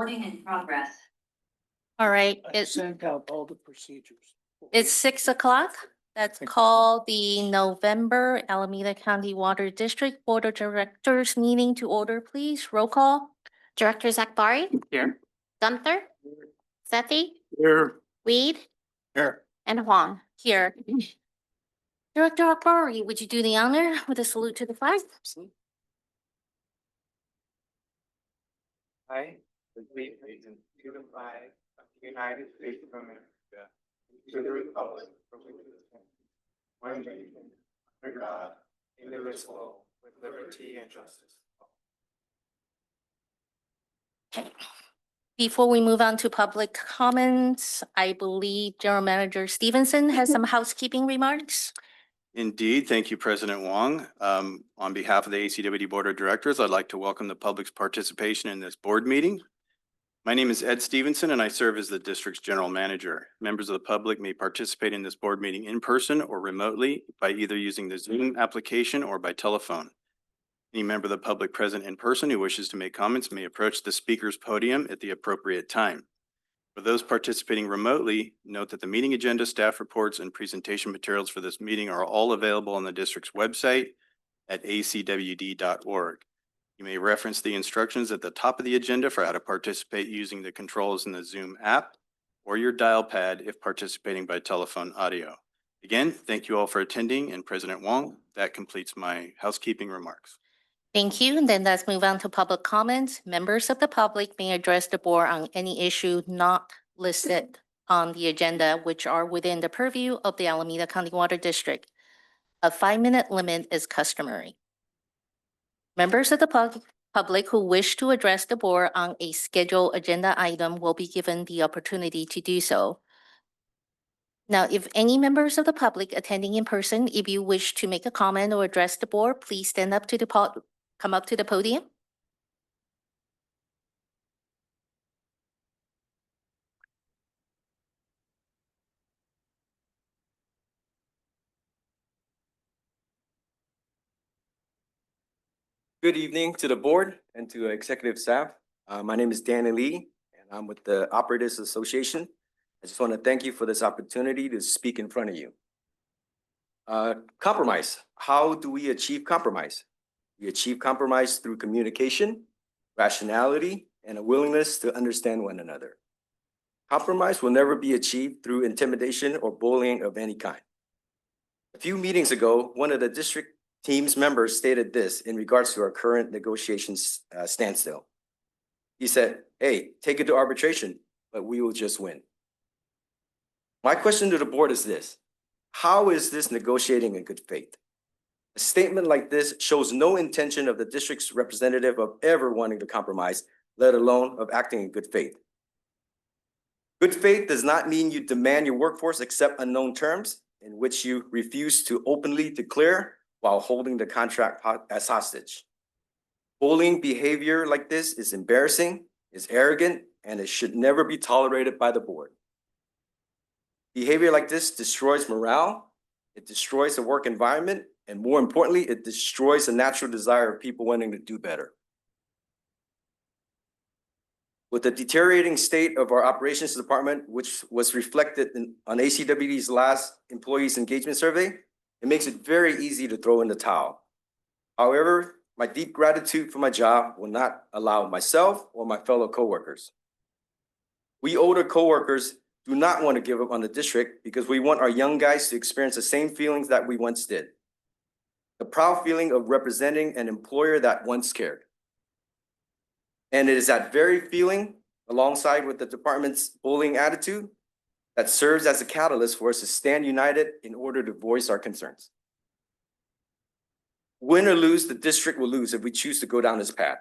Recording in progress. All right, I sent out all the procedures. it's 6 o'clock. Let's call the November Alameda County Water District Board of Directors meeting to order, please. Roll call. Directors Akbari, Here. Gunther, Sethy, Here. Weed, Here. and Huang. Here. Director Akbari, would you do the honor with a salute to the flag? I agree to the flag of the United States of America, to the republic for which it stands, one nation, under God, indivisible, with liberty and justice. Before we move on to public comments, I believe General Manager Stevenson has some housekeeping remarks. Indeed. Thank you, President Huang. On behalf of the ACWD Board of Directors, I'd like to welcome the public's participation in this board meeting. My name is Ed Stevenson, and I serve as the district's general manager. Members of the public may participate in this board meeting in person or remotely by either using the Zoom application or by telephone. Any member of the public present in person who wishes to make comments may approach the speaker's podium at the appropriate time. For those participating remotely, note that the meeting agenda, staff reports, and presentation materials for this meeting are all available on the district's website at acwd.org. You may reference the instructions at the top of the agenda for how to participate using the controls in the Zoom app or your dial pad if participating by telephone audio. Again, thank you all for attending, and President Huang, that completes my housekeeping remarks. Thank you. And then let's move on to public comments. Members of the public may address the board on any issue not listed on the agenda, which are within the purview of the Alameda County Water District. A 5-minute limit is customary. Members of the public who wish to address the board on a scheduled agenda item will be given the opportunity to do so. Now, if any members of the public attending in person, if you wish to make a comment or address the board, please stand up to the come up to the podium. Good evening to the board and to executive staff. My name is Danny Lee, and I'm with the Operators Association. I just want to thank you for this opportunity to speak in front of you. Compromise. How do we achieve compromise? We achieve compromise through communication, rationality, and a willingness to understand one another. Compromise will never be achieved through intimidation or bullying of any kind. A few meetings ago, one of the district team's members stated this in regards to our current negotiations standstill. He said, "Hey, take it to arbitration, but we will just win." My question to the board is this: how is this negotiating in good faith? A statement like this shows no intention of the district's representative of ever wanting to compromise, let alone of acting in good faith. Good faith does not mean you demand your workforce accept unknown terms in which you refuse to openly declare while holding the contract as hostage. Bullying behavior like this is embarrassing, is arrogant, and it should never be tolerated by the board. Behavior like this destroys morale, it destroys the work environment, and more importantly, it destroys the natural desire of people wanting to do better. With the deteriorating state of our operations department, which was reflected on ACWD's last employees engagement survey, it makes it very easy to throw in the towel. However, my deep gratitude for my job will not allow myself or my fellow coworkers. We older coworkers do not want to give up on the district because we want our young guys to experience the same feelings that we once did. The proud feeling of representing an employer that once cared. And it is that very feeling, alongside with the department's bullying attitude, that serves as a catalyst for us to stand united in order to voice our concerns. Win or lose, the district will lose if we choose to go down this path.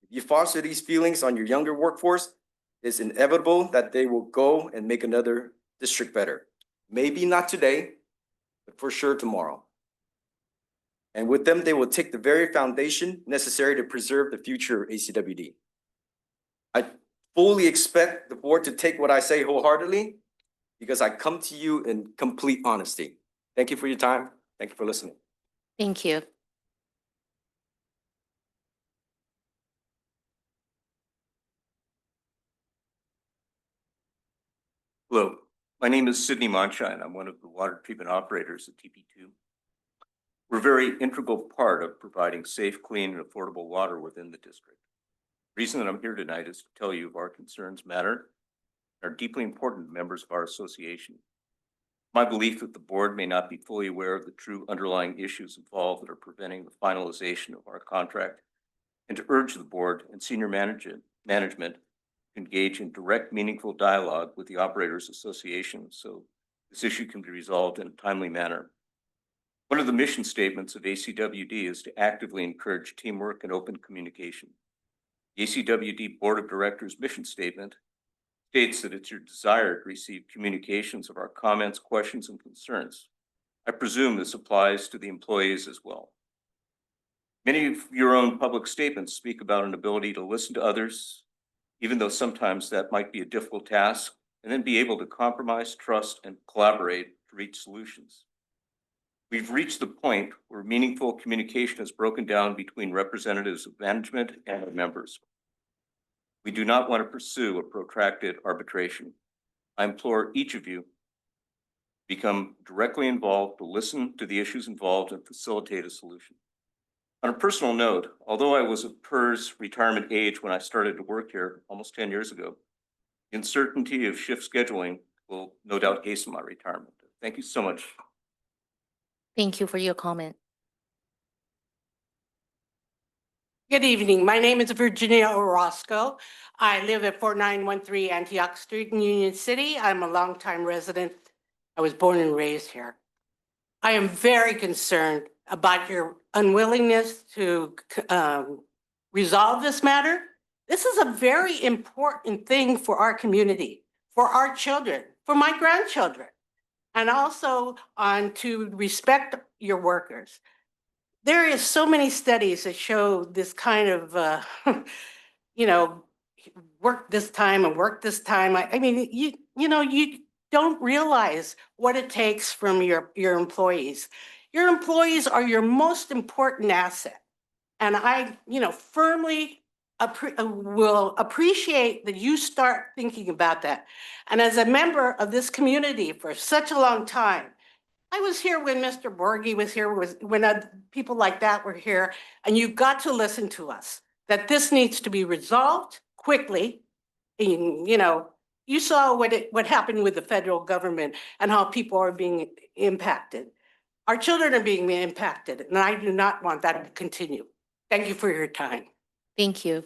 If you foster these feelings on your younger workforce, it's inevitable that they will go and make another district better. Maybe not today, but for sure tomorrow. And with them, they will take the very foundation necessary to preserve the future of ACWD. I fully expect the board to take what I say wholeheartedly, because I come to you in complete honesty. Thank you for your time. Thank you for listening. Thank you. Hello, my name is Sidney Mancha, and I'm one of the water treatment operators at TP2. We're a very integral part of providing safe, clean, and affordable water within the district. The reason that I'm here tonight is to tell you of our concerns matter and are deeply important to members of our association. My belief that the board may not be fully aware of the true underlying issues involved that are preventing the finalization of our contract, and to urge the board and senior management to engage in direct, meaningful dialogue with the Operators Association so this issue can be resolved in a timely manner. One of the mission statements of ACWD is to actively encourage teamwork and open communication. The ACWD Board of Directors mission statement states that it's your desire to receive communications of our comments, questions, and concerns. I presume this applies to the employees as well. Many of your own public statements speak about an ability to listen to others, even though sometimes that might be a difficult task, and then be able to compromise, trust, and collaborate to reach solutions. We've reached the point where meaningful communication is broken down between representatives of management and our members. We do not want to pursue a protracted arbitration. I implore each of you to become directly involved, to listen to the issues involved, and facilitate a solution. On a personal note, although I was of PERS retirement age when I started to work here almost 10 years ago, the uncertainty of shift scheduling will no doubt hasten my retirement. Thank you so much. Thank you for your comment. Good evening. My name is Virginia Orozco. I live at 4913 Antioch Street in Union City. I'm a longtime resident. I was born and raised here. I am very concerned about your unwillingness to resolve this matter. This is a very important thing for our community, for our children, for my grandchildren, and also to respect your workers. There is so many studies that show this kind of, work this time and work this time. I mean, you don't realize what it takes from your employees. Your employees are your most important asset. And I, firmly will appreciate that you start thinking about that. And as a member of this community for such a long time, I was here when Mr. Borghi was here, when people like that were here, and you've got to listen to us, that this needs to be resolved quickly. And, you saw what happened with the federal government and how people are being impacted. Our children are being impacted, and I do not want that to continue. Thank you for your time. Thank you.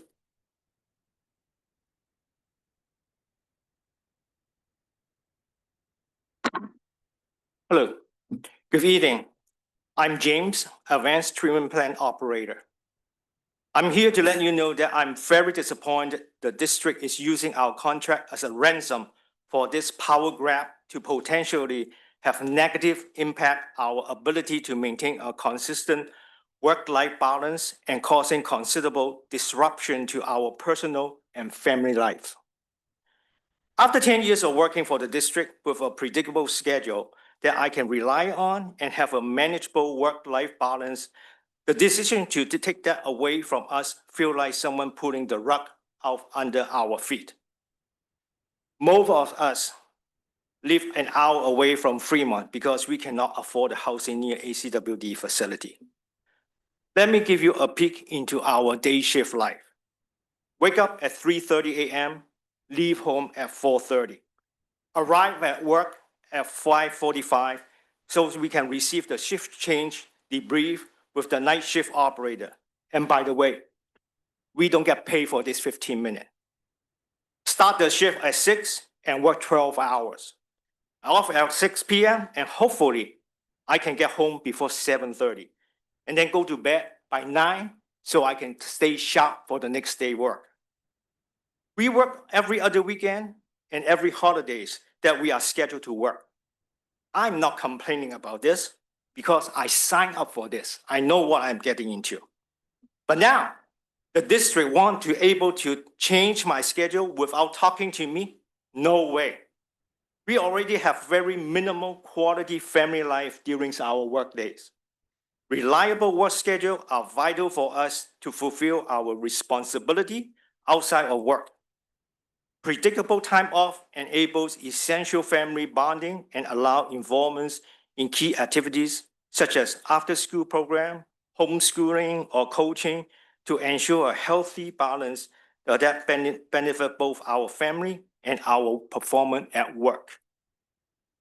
Hello, good evening. I'm James, Advanced Treatment Plant Operator. I'm here to let you know that I'm very disappointed the district is using our contract as a ransom for this power grab to potentially have negative impact our ability to maintain a consistent work-life balance and causing considerable disruption to our personal and family life. After 10 years of working for the district with a predictable schedule that I can rely on and have a manageable work-life balance, the decision to take that away from us feel like someone pulling the rug out under our feet. Most of us live an hour away from Fremont because we cannot afford a housing near ACWD facility. Let me give you a peek into our day shift life. Wake up at 3:30 a.m., leave home at 4:30. Arrive at work at 5:45 so we can receive the shift change, debrief with the night shift operator. And by the way, we don't get paid for this 15 minutes. Start the shift at 6 and work 12 hours. Off at 6 p.m. and hopefully I can get home before 7:30 and then go to bed by 9 so I can stay sharp for the next day work. We work every other weekend and every holidays that we are scheduled to work. I'm not complaining about this because I signed up for this. I know what I'm getting into. But now, the district want to able to change my schedule without talking to me? No way. We already have very minimal quality family life during our work days. Reliable work schedule are vital for us to fulfill our responsibility outside of work. Predictable time off enables essential family bonding and allow involvement in key activities such as after-school program, homeschooling, or coaching to ensure a healthy balance that benefit both our family and our performance at work.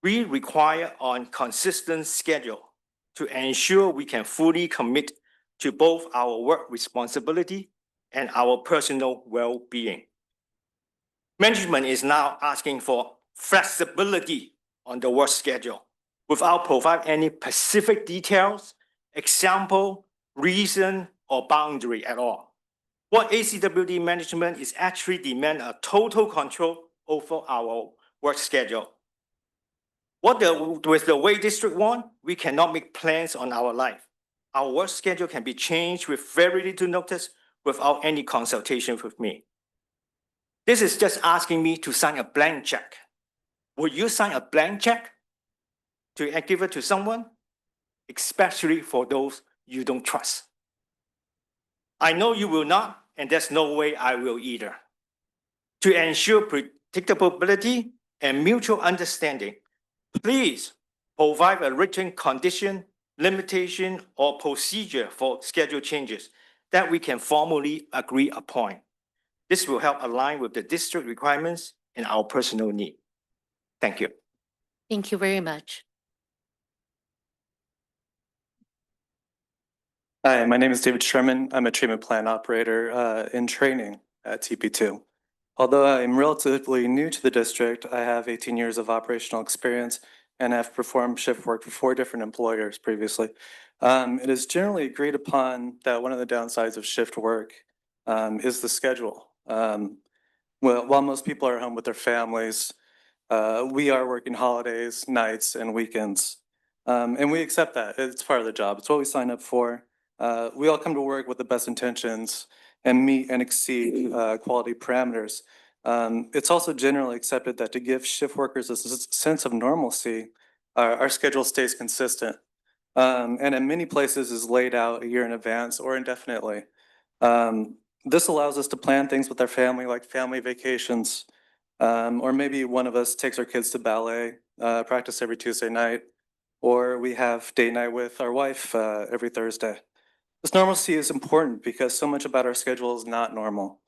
We require a consistent schedule to ensure we can fully commit to both our work responsibility and our personal well-being. Management is now asking for flexibility on the work schedule without providing any specific details, example, reason, or boundary at all. What ACWD management is actually demand a total control over our work schedule. With the way district want, we cannot make plans on our life. Our work schedule can be changed with very little notice without any consultation with me. This is just asking me to sign a blank check. Would you sign a blank check to give it to someone, especially for those you don't trust? I know you will not, and there's no way I will either. To ensure predictability and mutual understanding, please provide a written condition, limitation, or procedure for schedule changes that we can formally agree upon. This will help align with the district requirements and our personal need. Thank you. Thank you very much. Hi, my name is David Sherman. I'm a treatment plant operator in training at TP2. Although I'm relatively new to the district, I have 18 years of operational experience and have performed shift work for 4 different employers previously. It is generally agreed upon that one of the downsides of shift work is the schedule. Well, while most people are home with their families, we are working holidays, nights, and weekends. And we accept that. It's part of the job. It's what we sign up for. We all come to work with the best intentions and meet and exceed quality parameters. It's also generally accepted that to give shift workers a sense of normalcy, our schedule stays consistent. And in many places is laid out a year in advance or indefinitely. This allows us to plan things with our family, like family vacations, or maybe one of us takes our kids to ballet practice every Tuesday night, or we have date night with our wife every Thursday. This normalcy is important because so much about our schedule is not normal.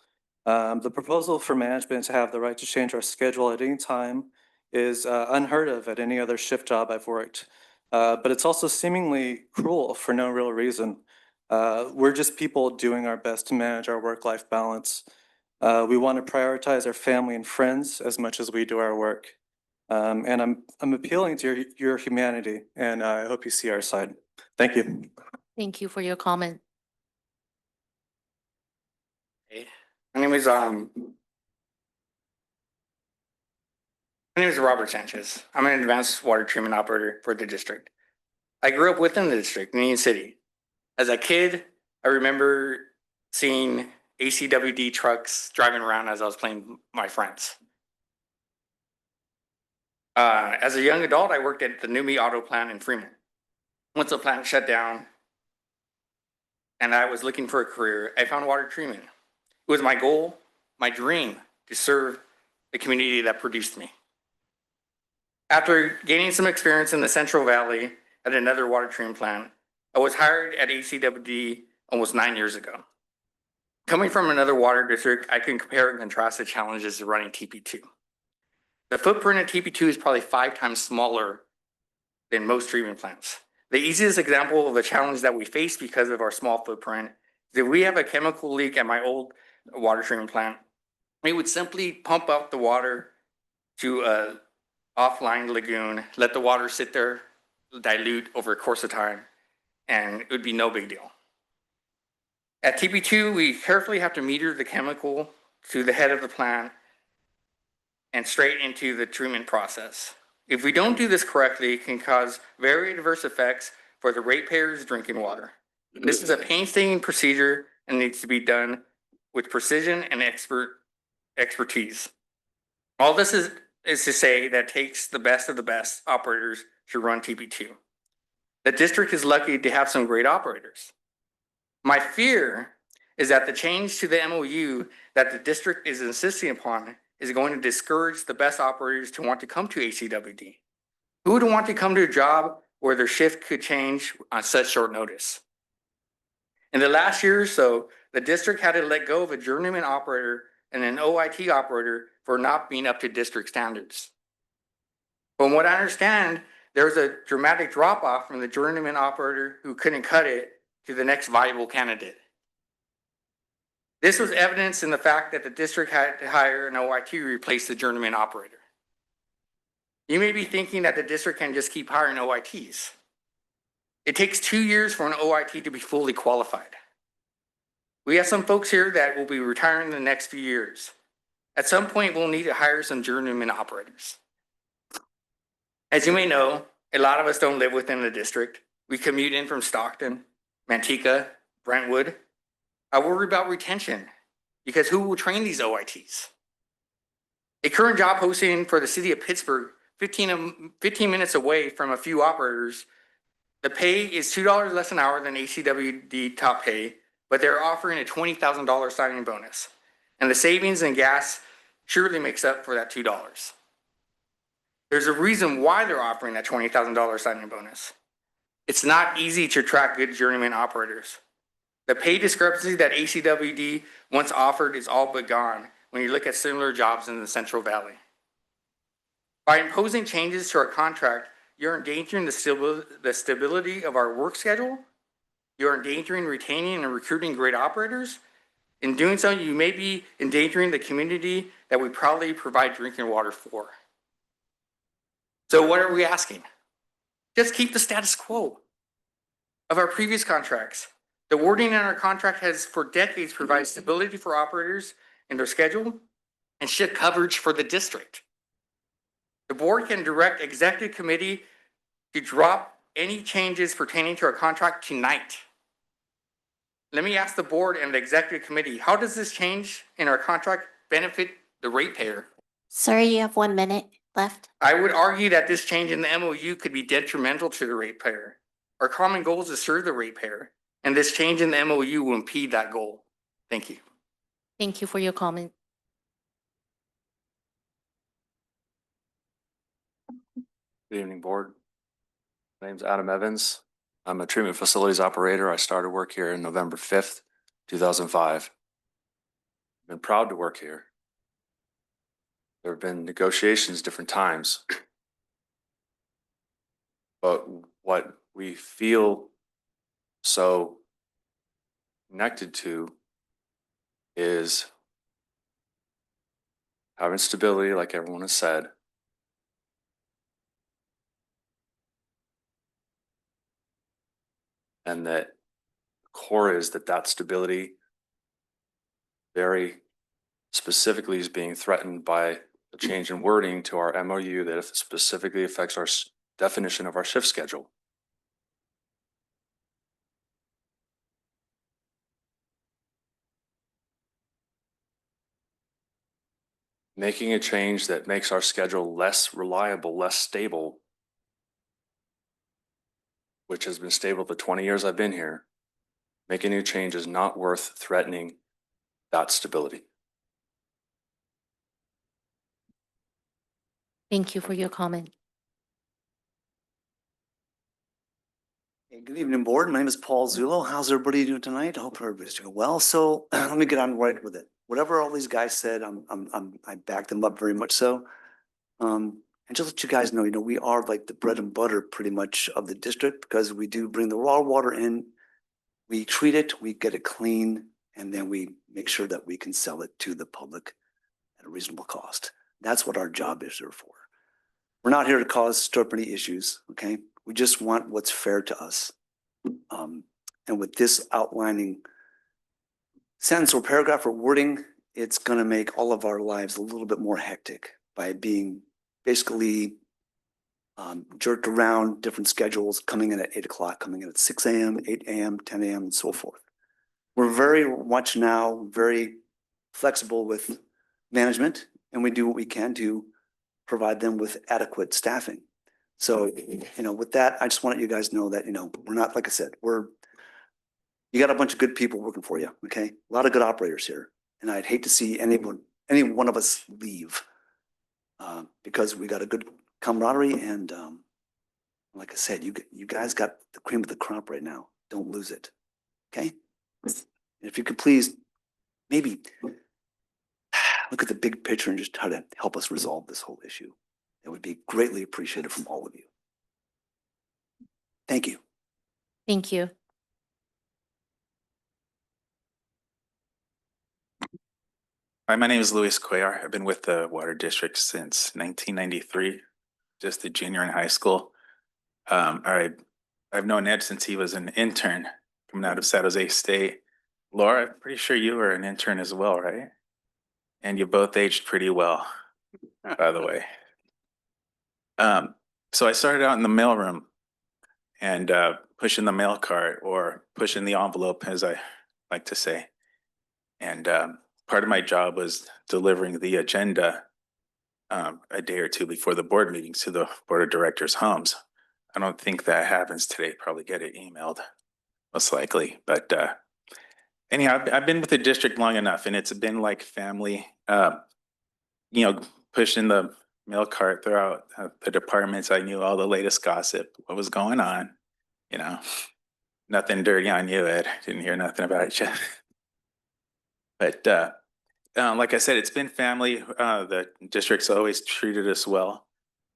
The proposal for management to have the right to change our schedule at any time is unheard of at any other shift job I've worked. But it's also seemingly cruel for no real reason. We're just people doing our best to manage our work-life balance. We want to prioritize our family and friends as much as we do our work. And I'm appealing to your humanity, and I hope you see our side. Thank you. Thank you for your comment. My name is Robert Sanchez. I'm an advanced water treatment operator for the district. I grew up within the district, in Union City. As a kid, I remember seeing ACWD trucks driving around as I was playing with my friends. As a young adult, I worked at the Numi Auto Plant in Fremont. Once the plant shut down and I was looking for a career, I found water treatment. It was my goal, my dream, to serve the community that produced me. After gaining some experience in the Central Valley at another water treatment plant, I was hired at ACWD almost 9 years ago. Coming from another water district, I can compare and contrast the challenges of running TP2. The footprint of TP2 is probably 5 times smaller than most treatment plants. The easiest example of a challenge that we face because of our small footprint is if we have a chemical leak at my old water treatment plant, we would simply pump out the water to a offline lagoon, let the water sit there, dilute over a course of time, and it would be no big deal. At TP2, we carefully have to meter the chemical to the head of the plant and straight into the treatment process. If we don't do this correctly, it can cause very adverse effects for the ratepayers' drinking water. This is a painstaking procedure and needs to be done with precision and expertise. All this is to say that it takes the best of the best operators to run TP2. The district is lucky to have some great operators. My fear is that the change to the MOU that the district is insisting upon is going to discourage the best operators to want to come to ACWD. Who would want to come to a job where their shift could change on such short notice? In the last year or so, the district had to let go of a journeyman operator and an OIT operator for not being up to district standards. From what I understand, there was a dramatic drop off from the journeyman operator who couldn't cut it to the next viable candidate. This was evidenced in the fact that the district had to hire an OIT to replace the journeyman operator. You may be thinking that the district can just keep hiring OITs. It takes 2 years for an OIT to be fully qualified. We have some folks here that will be retiring in the next few years. At some point, we'll need to hire some journeyman operators. As you may know, a lot of us don't live within the district. We commute in from Stockton, Manteca, Brentwood. I worry about retention because who will train these OITs? A current job posting for the city of Pittsburgh, 15 minutes away from a few operators, the pay is $2 less an hour than ACWD top pay, but they're offering a $20,000 signing bonus. And the savings in gas surely makes up for that $2. There's a reason why they're offering that $20,000 signing bonus. It's not easy to attract good journeyman operators. The pay discrepancy that ACWD once offered is all but gone when you look at similar jobs in the Central Valley. By imposing changes to our contract, you're endangering the stability of our work schedule. You're endangering retaining and recruiting great operators. In doing so, you may be endangering the community that we proudly provide drinking water for. So what are we asking? Just keep the status quo of our previous contracts. The wording in our contract has for decades provided stability for operators in their schedule and shift coverage for the district. The board can direct executive committee to drop any changes pertaining to our contract tonight. Let me ask the board and the executive committee, how does this change in our contract benefit the ratepayer? Sir, you have 1 minute left. I would argue that this change in the MOU could be detrimental to the ratepayer. Our common goal is to serve the ratepayer, and this change in the MOU will impede that goal. Thank you. Thank you for your comment. Good evening, board. My name's Adam Evans. I'm a treatment facilities operator. I started work here on November 5th, 2005. I've been proud to work here. There have been negotiations different times. But what we feel so connected to is having stability, like everyone has said. And that core is that stability very specifically is being threatened by the change in wording to our MOU that specifically affects our definition of our shift schedule. Making a change that makes our schedule less reliable, less stable, which has been stable the 20 years I've been here, making a change is not worth threatening that stability. Thank you for your comment. Hey, good evening, board. My name is Paul Zulo. How's everybody doing tonight? I hope everybody's doing well. So let me get on right with it. Whatever all these guys said, I back them up very much so. And just let you guys know, we are like the bread and butter pretty much of the district because we do bring the raw water in, we treat it, we get it clean, and then we make sure that we can sell it to the public at a reasonable cost. That's what our job is there for. We're not here to cause stir any issues, okay? We just want what's fair to us. And with this outlining sentence or paragraph or wording, it's going to make all of our lives a little bit more hectic by being basically jerked around, different schedules, coming in at 8 o'clock, coming in at 6 a.m., 8 a.m., 10 a.m., and so forth. We're very much now very flexible with management, and we do what we can to provide them with adequate staffing. So, with that, I just want you guys to know that, we're not, like I said, you got a bunch of good people working for you, okay? A lot of good operators here. And I'd hate to see anyone any one of us leave. Because we got a good camaraderie and, like I said, you guys got the cream of the crop right now. Don't lose it. Okay? And if you could please, maybe look at the big picture and just try to help us resolve this whole issue. It would be greatly appreciated from all of you. Thank you. Thank you. Hi, my name is Luis Cuellar. I've been with the Water District since 1993, just a junior in high school. I've known Ed since he was an intern coming out of San Jose State. Laura, I'm pretty sure you were an intern as well, right? And you both aged pretty well, by the way. So I started out in the mailroom and pushing the mail cart, or pushing the envelope, as I like to say. And part of my job was delivering the agenda a day or two before the board meetings to the board of directors' homes. I don't think that happens today. Probably get it emailed, most likely. But anyhow, I've been with the district long enough, and it's been like family. Pushing the mail cart throughout the departments. I knew all the latest gossip, what was going on. Nothing dirty on you, Ed. Didn't hear nothing about you. But like I said, it's been family. The district's always treated us well.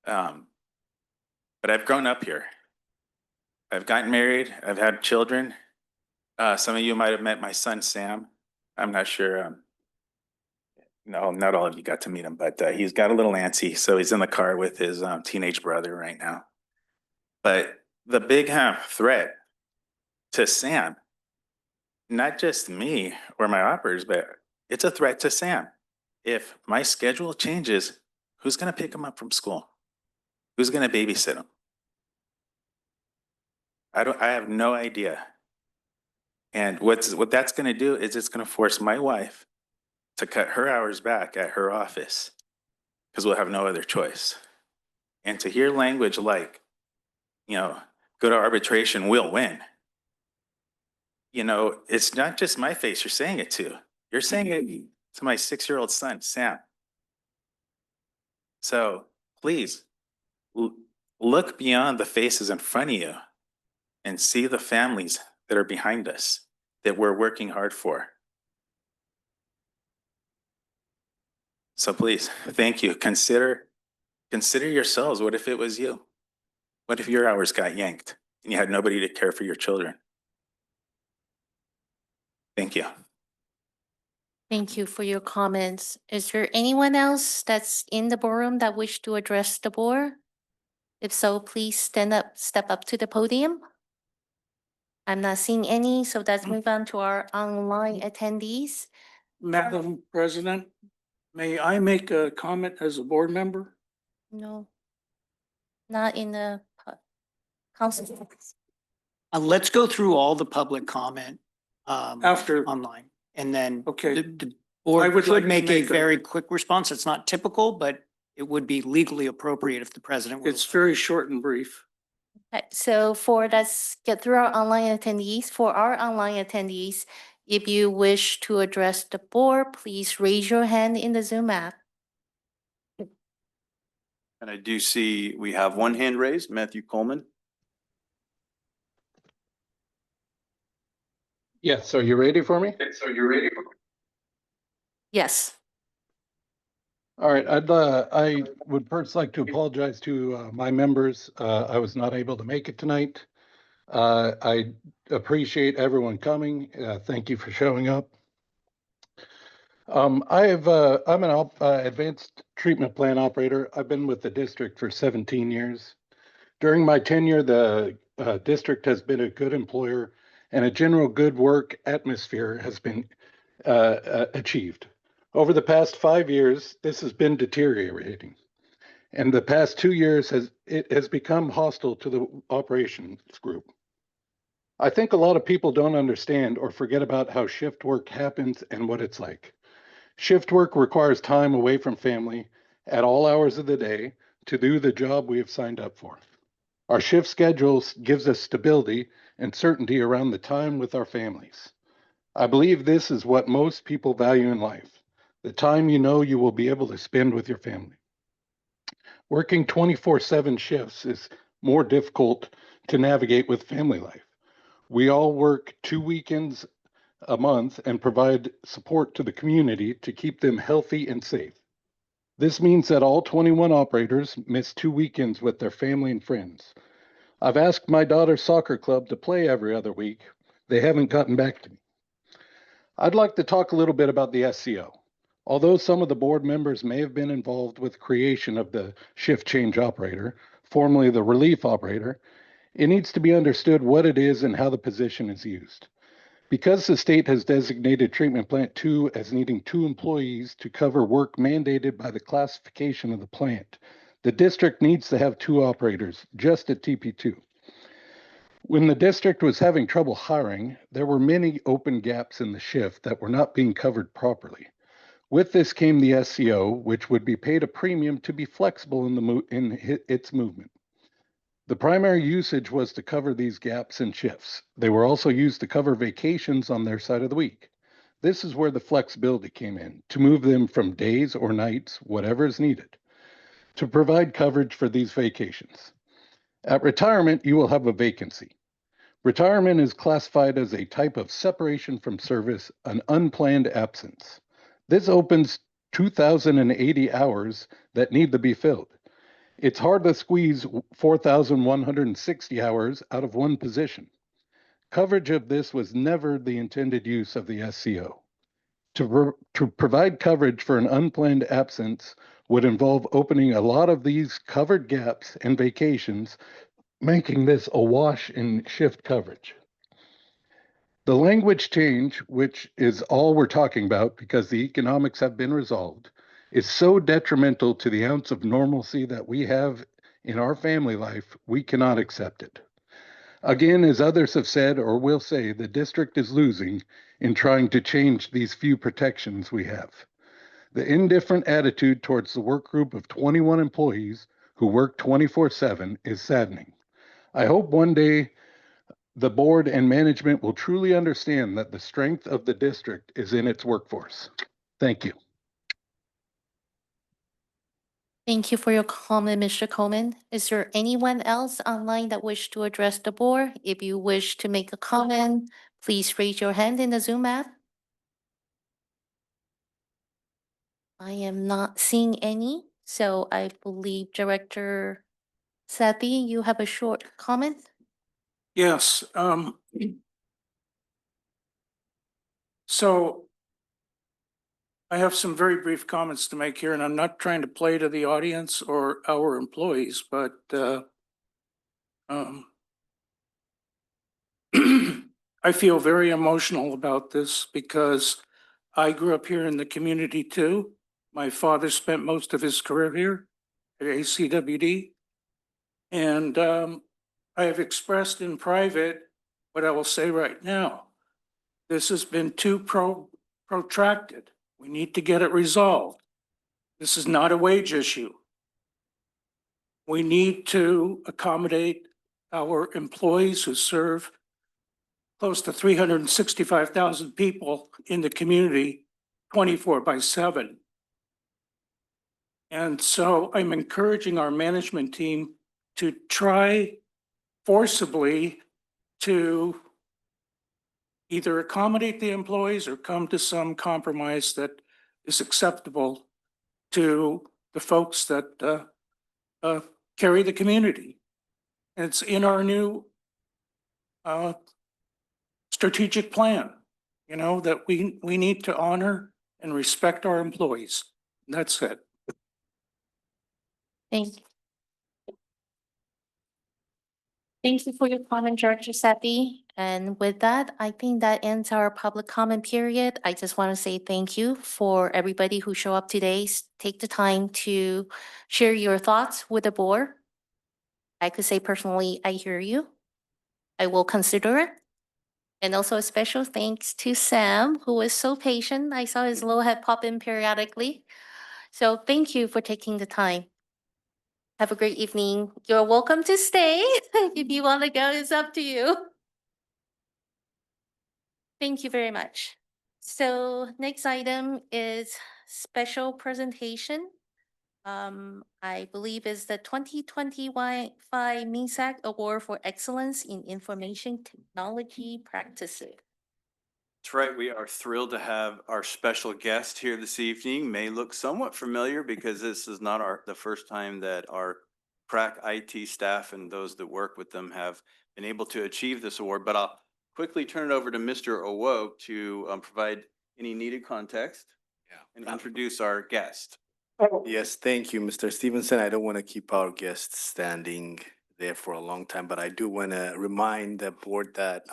But I've grown up here. I've gotten married. I've had children. Some of you might have met my son, Sam. I'm not sure. No, not all of you got to meet him, but he's got a little antsy. So he's in the car with his teenage brother right now. But the big threat to Sam, not just me or my operators, but it's a threat to Sam. If my schedule changes, who's going to pick him up from school? Who's going to babysit him? I have no idea. And what that's going to do is it's going to force my wife to cut her hours back at her office, because we'll have no other choice. And to hear language like, go to arbitration, we'll win. It's not just my face you're saying it to. You're saying it to my 6-year-old son, Sam. So please look beyond the faces in front of you and see the families that are behind us, that we're working hard for. So please, thank you. Consider yourselves. What if it was you? What if your hours got yanked and you had nobody to care for your children? Thank you. Thank you for your comments. Is there anyone else that's in the boardroom that wish to address the board? If so, please step up to the podium. I'm not seeing any, so let's move on to our online attendees. Madam President, may I make a comment as a board member? No, not in the council. Let's go through all the public comment After, online, and then okay. the board would like could to make a make a- very quick response. It's not typical, but it would be legally appropriate if the president were. It's very short and brief. Okay, so let's get through our online attendees. For our online attendees, if you wish to address the board, please raise your hand in the Zoom app. And I do see we have one hand raised, Matthew Coleman. Yes, are you ready for me? Yes. All right, I would first like to apologize to my members. I was not able to make it tonight. I appreciate everyone coming. Thank you for showing up. I'm an advanced treatment plant operator. I've been with the district for 17 years. During my tenure, the district has been a good employer, and a general good work atmosphere has been achieved. Over the past 5 years, this has been deteriorating. And the past 2 years, it has become hostile to the operations group. I think a lot of people don't understand or forget about how shift work happens and what it's like. Shift work requires time away from family at all hours of the day to do the job we have signed up for. Our shift schedules gives us stability and certainty around the time with our families. I believe this is what most people value in life, the time you know you will be able to spend with your family. Working 24/7 shifts is more difficult to navigate with family life. We all work 2 weekends a month and provide support to the community to keep them healthy and safe. This means that all 21 operators miss 2 weekends with their family and friends. I've asked my daughter's soccer club to play every other week. They haven't gotten back to me. I'd like to talk a little bit about the SCO. Although some of the board members may have been involved with creation of the shift change operator, formerly the relief operator, it needs to be understood what it is and how the position is used. Because the state has designated Treatment Plant 2 as needing 2 employees to cover work mandated by the classification of the plant, the district needs to have 2 operators just at TP2. When the district was having trouble hiring, there were many open gaps in the shift that were not being covered properly. With this came the SCO, which would be paid a premium to be flexible in its movement. The primary usage was to cover these gaps in shifts. They were also used to cover vacations on their side of the week. This is where the flexibility came in, to move them from days or nights, whatever is needed, to provide coverage for these vacations. At retirement, you will have a vacancy. Retirement is classified as a type of separation from service, an unplanned absence. This opens 2,080 hours that need to be filled. It's hard to squeeze 4,160 hours out of one position. Coverage of this was never the intended use of the SCO. To provide coverage for an unplanned absence would involve opening a lot of these covered gaps and vacations, making this a wash in shift coverage. The language change, which is all we're talking about because the economics have been resolved, is so detrimental to the ounce of normalcy that we have in our family life, we cannot accept it. Again, as others have said or will say, the district is losing in trying to change these few protections we have. The indifferent attitude towards the work group of 21 employees who work 24/7 is saddening. I hope one day the board and management will truly understand that the strength of the district is in its workforce. Thank you. Thank you for your comment, Mr. Coleman. Is there anyone else online that wish to address the board? If you wish to make a comment, please raise your hand in the Zoom app. I am not seeing any, so I believe Director Sethy, you have a short comment? Yes, so I have some very brief comments to make here, and I'm not trying to play to the audience or our employees, but I feel very emotional about this because I grew up here in the community too. My father spent most of his career here at ACWD. And I have expressed in private what I will say right now. This has been too protracted. We need to get it resolved. This is not a wage issue. We need to accommodate our employees who serve close to 365,000 people in the community 24/7. And so I'm encouraging our management team to try forcibly to either accommodate the employees or come to some compromise that is acceptable to the folks that carry the community. And it's in our new strategic plan, you know, that we need to honor and respect our employees. That's it. Thank you. Thank you for your comment, Director Sethy. And with that, I think that ends our public comment period. I just want to say thank you for everybody who show up today. Take the time to share your thoughts with the board. I could say personally, I hear you. I will consider it. And also a special thanks to Sam, who was so patient. I saw his little head pop in periodically. So thank you for taking the time. Have a great evening. You're welcome to stay. If you want to go, it's up to you. Thank you very much. So next item is special presentation, I believe is the 2025 MISAC Award for Excellence in Information Technology Practices. That's right. We are thrilled to have our special guest here this evening. May look somewhat familiar because this is not the first time that our crack IT staff and those that work with them have been able to achieve this award. But I'll quickly turn it over to Mr. Owo to provide any needed context and introduce our guest. Yes, thank you, Mr. Stevenson. I don't want to keep our guests standing there for a long time, but I do want to remind the board that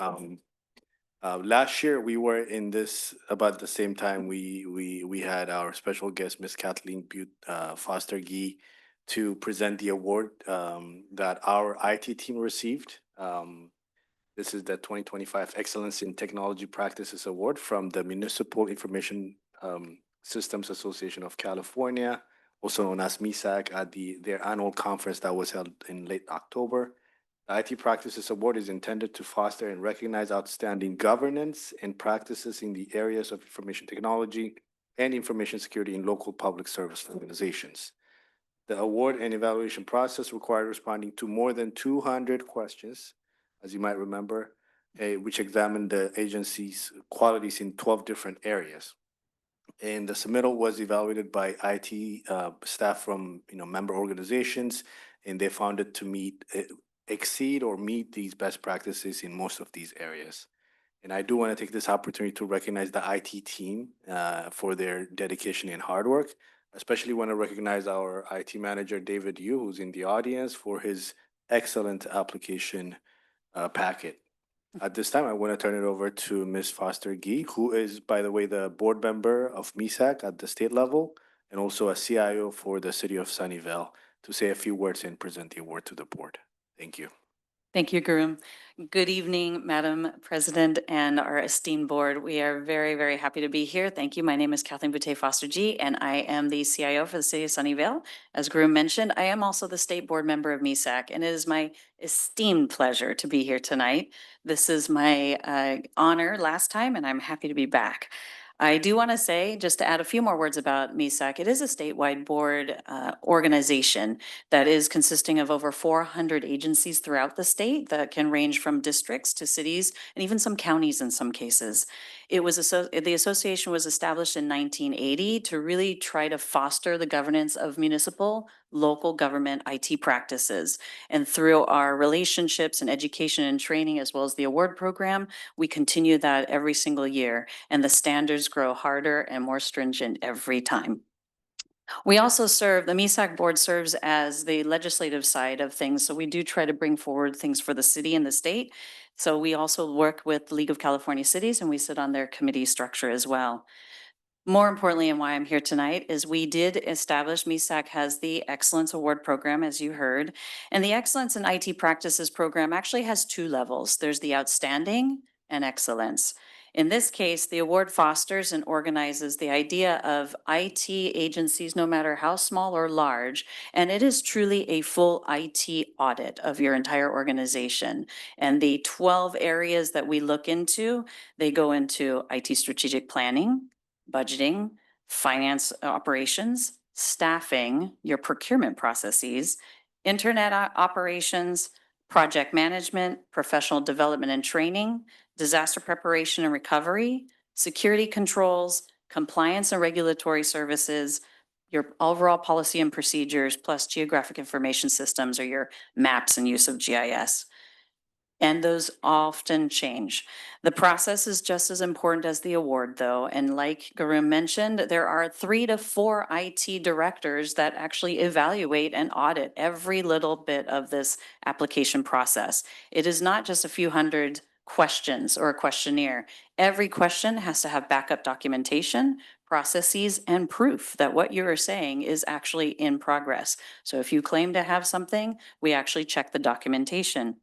last year we were in this about the same time we had our special guest, Miss Kathleen Foster Gee, to present the award that our IT team received. This is the 2025 Excellence in Technology Practices Award from the Municipal Information Systems Association of California, also known as MISAC, at their annual conference that was held in late October. The IT Practices Award is intended to foster and recognize outstanding governance and practices in the areas of information technology and information security in local public service organizations. The award and evaluation process required responding to more than 200 questions, as you might remember, which examined the agency's qualities in 12 different areas. And the submittal was evaluated by IT staff from member organizations, and they found it to exceed or meet these best practices in most of these areas. And I do want to take this opportunity to recognize the IT team for their dedication and hard work. Especially want to recognize our IT manager, David Yu, who's in the audience, for his excellent application packet. At this time, I want to turn it over to Ms. Foster Gee, who is, by the way, the board member of MISAC at the state level and also a CIO for the city of Sunnyvale, to say a few words and present the award to the board. Thank you. Thank you, Guru. Good evening, Madam President and our esteemed board. We are very, very happy to be here. Thank you. My name is Kathleen Foster Gee, and I am the CIO for the city of Sunnyvale. As Guru mentioned, I am also the state board member of MISAC, and it is my esteemed pleasure to be here tonight. This is my honor last time, and I'm happy to be back. I do want to say, just to add a few more words about MISAC, it is a statewide board organization that is consisting of over 400 agencies throughout the state that can range from districts to cities and even some counties in some cases. The association was established in 1980 to really try to foster the governance of municipal, local government IT practices. And through our relationships and education and training, as well as the award program, we continue that every single year, and the standards grow harder and more stringent every time. We also serve, the MISAC board serves as the legislative side of things. So we do try to bring forward things for the city and the state. So we also work with the League of California Cities, and we sit on their committee structure as well. More importantly, and why I'm here tonight, is we did establish, MISAC has the Excellence Award Program, as you heard. And the Excellence in IT Practices Program actually has two levels. There's the Outstanding and Excellence. In this case, the award fosters and organizes the idea of IT agencies, no matter how small or large, and it is truly a full IT audit of your entire organization. And the 12 areas that we look into, they go into IT strategic planning, budgeting, finance operations, staffing, your procurement processes, internet operations, project management, professional development and training, disaster preparation and recovery, security controls, compliance and regulatory services, your overall policy and procedures, plus geographic information systems or your maps and use of GIS. And those often change. The process is just as important as the award, though. And like Guru mentioned, there are 3 to 4 IT directors that actually evaluate and audit every little bit of this application process. It is not just a few hundred questions or a questionnaire. Every question has to have backup documentation, processes, and proof that what you are saying is actually in progress. So if you claim to have something, we actually check the documentation.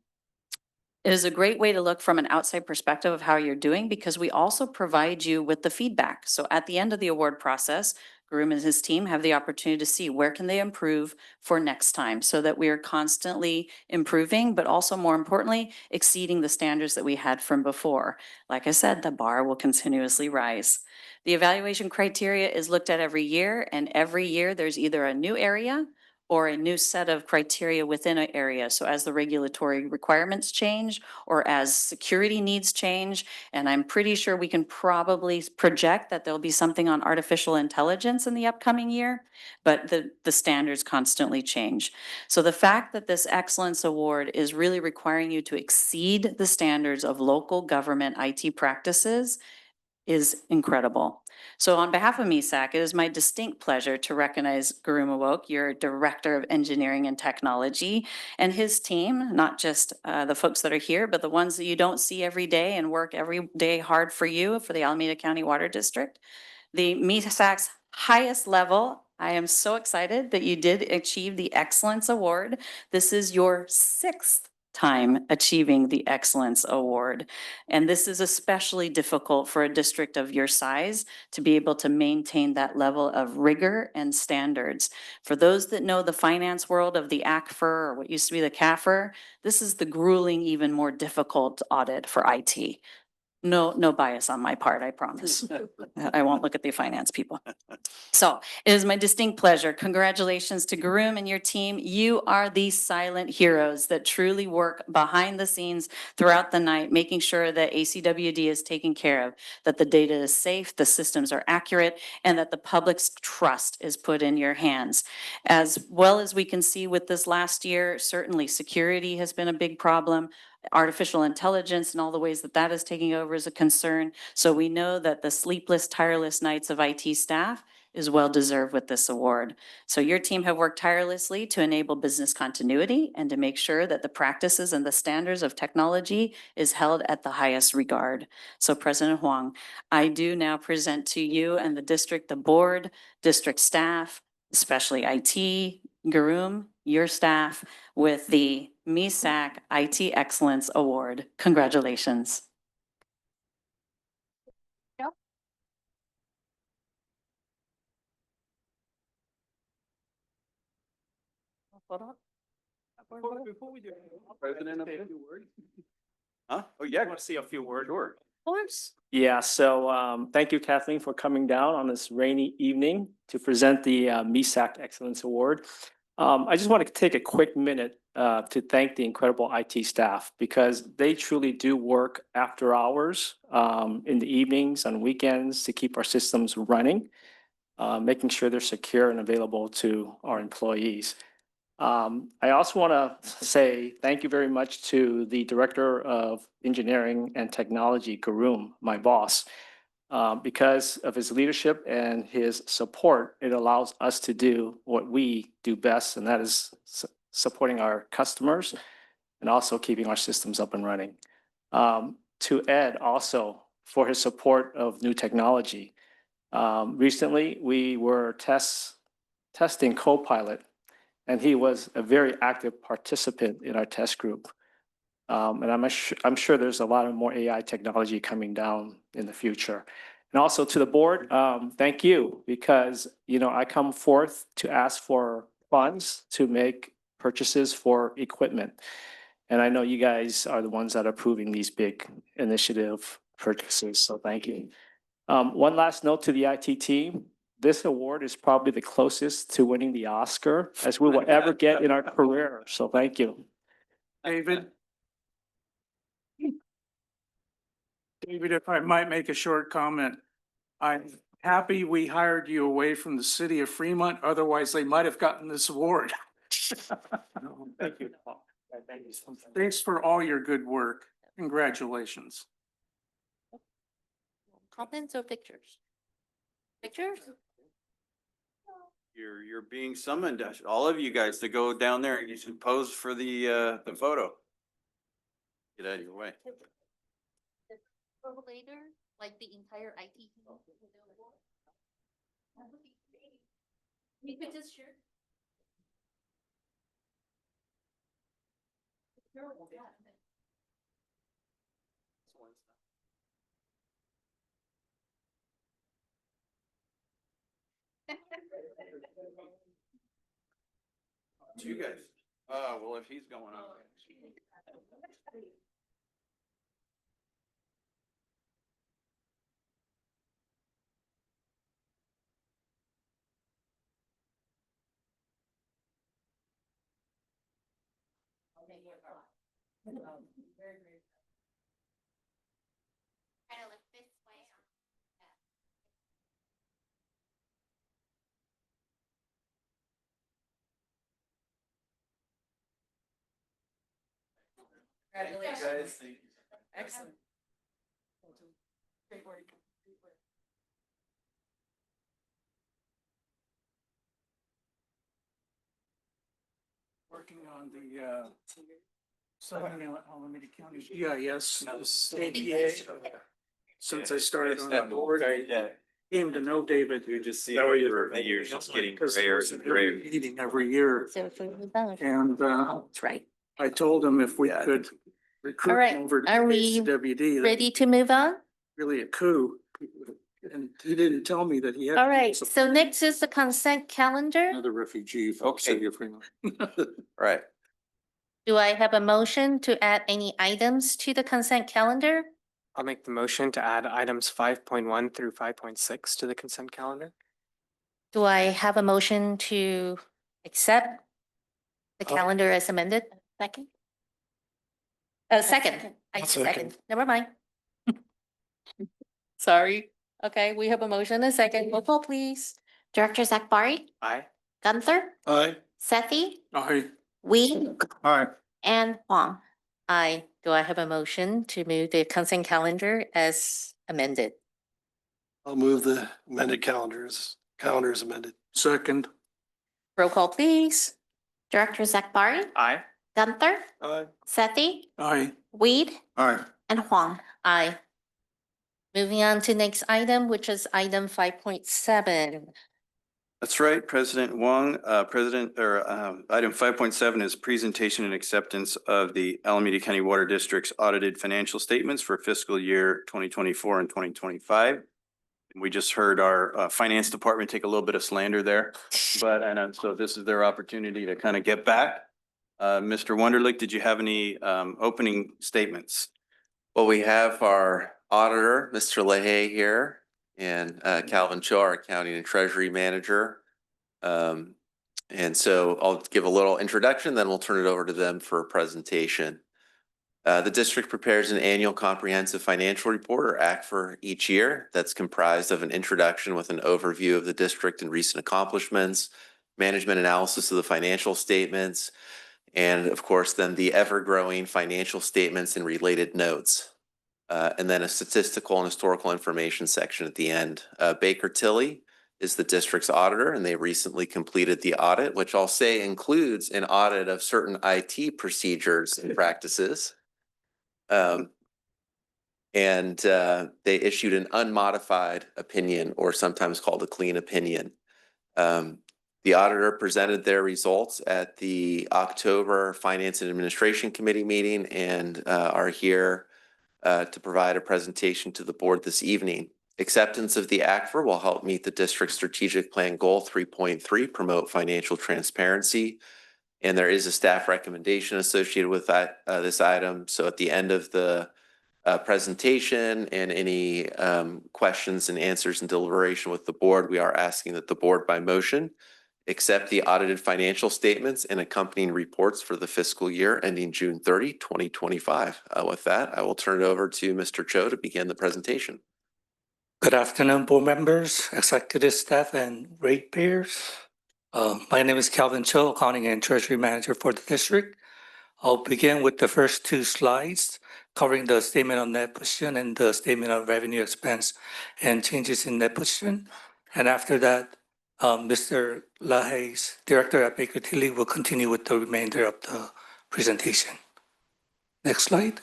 It is a great way to look from an outside perspective of how you're doing, because we also provide you with the feedback. So at the end of the award process, Groom and his team have the opportunity to see where can they improve for next time, so that we are constantly improving, but also more importantly, exceeding the standards that we had from before. Like I said, the bar will continuously rise. The evaluation criteria is looked at every year, and every year there's either a new area or a new set of criteria within an area. So as the regulatory requirements change or as security needs change, and I'm pretty sure we can probably project that there'll be something on artificial intelligence in the upcoming year, but the standards constantly change. So the fact that this Excellence Award is really requiring you to exceed the standards of local government IT practices is incredible. So on behalf of MESAC, it is my distinct pleasure to recognize Guru Mawok, your Director of Engineering and Technology, and his team, not just the folks that are here, but the ones that you don't see every day and work every day hard for you for the Alameda County Water District. The MESAC's highest level, I am so excited that you did achieve the Excellence Award. This is your 6th time achieving the Excellence Award. And this is especially difficult for a district of your size to be able to maintain that level of rigor and standards. For those that know the finance world of the ACFR, or what used to be the CAFR, this is the grueling, even more difficult audit for IT. No bias on my part, I promise. I won't look at the finance people. So it is my distinct pleasure. Congratulations to Garoom and your team. You are the silent heroes that truly work behind the scenes throughout the night, making sure that ACWD is taken care of, that the data is safe, the systems are accurate, and that the public's trust is put in your hands. As well as we can see with this last year, certainly security has been a big problem. Artificial intelligence and all the ways that that is taking over is a concern. So we know that the sleepless, tireless nights of IT staff is well deserved with this award. So your team have worked tirelessly to enable business continuity and to make sure that the practices and the standards of technology is held at the highest regard. So President Huang, I do now present to you and the district, the board, district staff, especially IT, Garoom, your staff, with the MESAC IT Excellence Award. Congratulations. Before we do, President, a few words? Huh? Oh, yeah, I want to say a few words. Sure. Of course. Yeah, so thank you, Kathleen, for coming down on this rainy evening to present the MESAC Excellence Award. I just want to take a quick minute to thank the incredible IT staff because they truly do work after hours, in the evenings, on weekends to keep our systems running, making sure they're secure and available to our employees. I also want to say thank you very much to the Director of Engineering and Technology, Garoom, my boss. Because of his leadership and his support, it allows us to do what we do best, and that is supporting our customers and also keeping our systems up and running. To Ed also for his support of new technology. Recently, we were testing Copilot, and he was a very active participant in our test group. And I'm sure there's a lot of more AI technology coming down in the future. And also to the board, thank you, because, you know, I come forth to ask for funds to make purchases for equipment. And I know you guys are the ones that are approving these big initiative purchases, so thank you. One last note to the IT team. This award is probably the closest to winning the Oscar as we will ever get in our career, so thank you. David? David, if I might make a short comment, I'm happy we hired you away from the city of Fremont, otherwise they might have gotten this award. Thank you. Thanks for all your good work. Congratulations. Comments or pictures? Pictures? You're being summoned, all of you guys, to go down there and you should pose for the photo. Get out of your way. Later, like the entire IT team. You could just share. It's you guys. Well, if he's going on. Congratulations. Excellent. Great work. Working on the Southern Alameda County GIS, APA. Since I started on that board, I came to know David. You just see That way the years just getting because grayer there's and an grayer. meeting every year. So if we move on. And That's right. I told him if we could All recruit right, him over to are we ACWD, ready to move on? really a coup. And he didn't tell me that he had. All right, so next is the consent calendar. Another refugee from the city of Fremont. Right. Do I have a motion to add any items to the consent calendar? I'll make the motion to add items 5.1 through 5.6 to the consent calendar. Do I have a motion to accept the calendar as amended? Second. Second. I I'll said second. second. Never mind. Sorry. Okay, we have a motion and a second. Roll call, please. Directors Akbari, Aye. Gunther, Aye. Sethy, Aye. Weed, Aye. and Huang. Aye. Do I have a motion to move the consent calendar as amended? I'll move the amended calendars amended. Second. Roll call, please. Directors Akbari, Aye. Gunther, Aye. Sethy, Aye. Weed, Aye. and Huang. Aye. Moving on to next item, which is item 5.7. That's right, President Huang, item 5.7 is presentation and acceptance of the Alameda County Water District's audited financial statements for fiscal year 2024 and 2025. We just heard our finance department take a little bit of slander there, but so this is their opportunity to kind of get back. Mr. Wunderlich, did you have any opening statements? Well, we have our auditor, Mr. Leahy here, and Calvin Cho, our accounting and treasury manager. And so I'll give a little introduction, then we'll turn it over to them for a presentation. The district prepares an annual comprehensive financial report, or ACT, for each year that's comprised of an introduction with an overview of the district and recent accomplishments, management analysis of the financial statements, and of course, then the ever-growing financial statements and related notes. And then a statistical and historical information section at the end. Baker Tilly is the district's auditor, and they recently completed the audit, which I'll say includes an audit of certain IT procedures and practices. And they issued an unmodified opinion, or sometimes called a clean opinion. The auditor presented their results at the October Finance and Administration Committee meeting and are here to provide a presentation to the board this evening. Acceptance of the ACFR will help meet the district's strategic plan goal 3.3, promote financial transparency. And there is a staff recommendation associated with that this item. So at the end of the presentation and any questions and answers and deliberation with the board, we are asking that the board by motion accept the audited financial statements and accompanying reports for the fiscal year ending June 30, 2025. With that, I will turn it over to Mr. Cho to begin the presentation. Good afternoon, board members, executive staff, and ratepayers. My name is Calvin Cho, Accounting and Treasury Manager for the district. I'll begin with the first two slides covering the statement of net position and the statement of revenue expense and changes in net position. And after that, Mr. Lahey's director at Baker Tilly will continue with the remainder of the presentation. Next slide.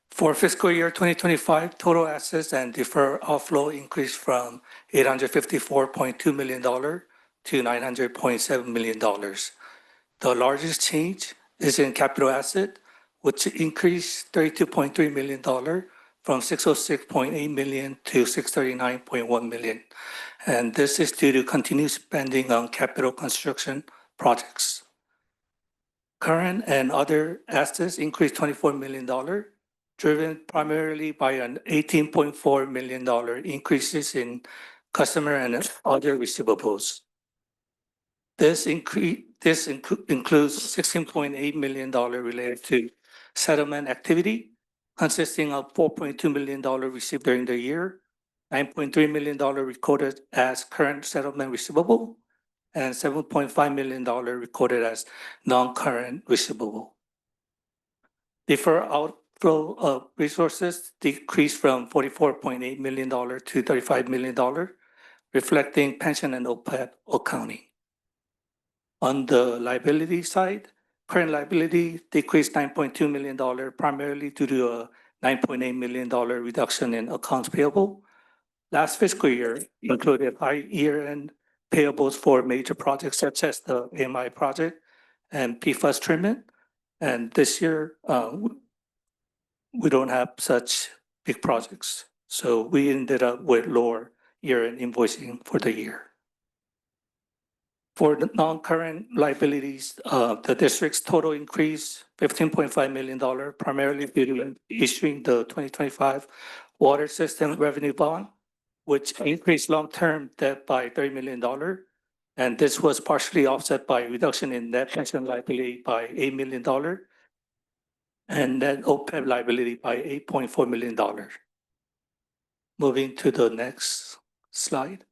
For fiscal year 2025, total assets and deferred outflow increased from $854.2 million to $900.7 million. The largest change is in capital asset, which increased $32.3 million from $606.8 million to $639.1 million. And this is due to continued spending on capital construction projects. Current and other assets increased $24 million, driven primarily by an $18.4 million increases in customer and other receivables. This This includes $16.8 million related to settlement activity, consisting of $4.2 million received during the year, $9.3 million recorded as current settlement receivable, and $7.5 million recorded as non-current receivable. Deferred outflow of resources decreased from $44.8 million to $35 million, reflecting pension and OPEB accounting. On the liability side, current liability decreased $9.2 million, primarily due to a $9.8 million reduction in accounts payable. Last fiscal year included high year-end payables for major projects such as the AMI project and PFAS treatment. And this year, we don't have such big projects. So we ended up with lower year-end invoicing for the year. For the non-current liabilities, the district's total increase $15.5 million, primarily due to issuing the 2025 water system revenue bond, which increased long-term debt by $30 million. And this was partially offset by a reduction in net pension liability by $8 million and net OPEB liability by $8.4 million. Moving to the next slide.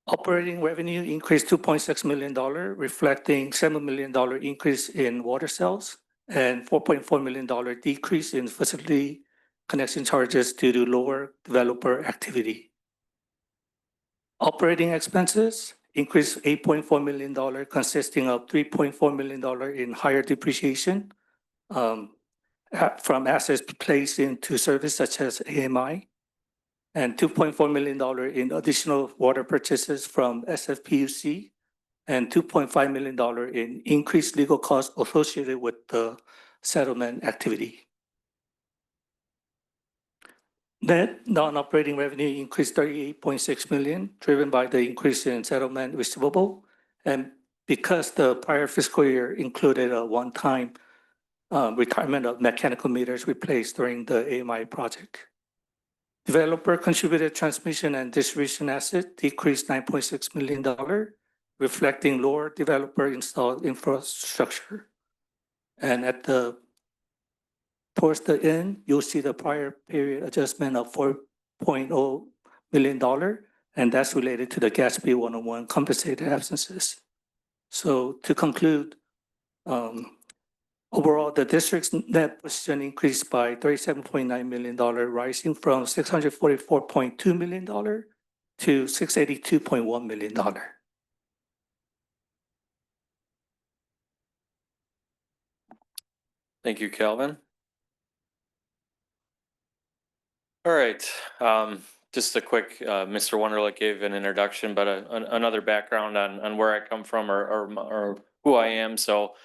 Operating revenue increased $2.6 million, reflecting $7 million increase in water sales and $4.4 million decrease in facility connection charges due to lower developer activity. Operating expenses increased $8.4 million, consisting of $3.4 million in higher depreciation from assets placed into service such as AMI, and $2.4 million in additional water purchases from SFPUC, and $2.5 million in increased legal costs associated with the settlement activity. Net non-operating revenue increased $38.6 million, driven by the increase in settlement receivable, and because the prior fiscal year included a one-time retirement of mechanical meters replaced during the AMI project. Developer contributed transmission and distribution asset decreased $9.6 million, reflecting lower developer installed infrastructure. And towards the end, you'll see the prior period adjustment of $4.0 million, and that's related to the GASB 101 compensated absences. So to conclude, overall, the district's net position increased by $37.9 million, rising from $644.2 million to $682.1 million. Thank you, Calvin. All right, just a quick, Mr. Wunderlich gave an introduction, but another background on where I come from or who I am. So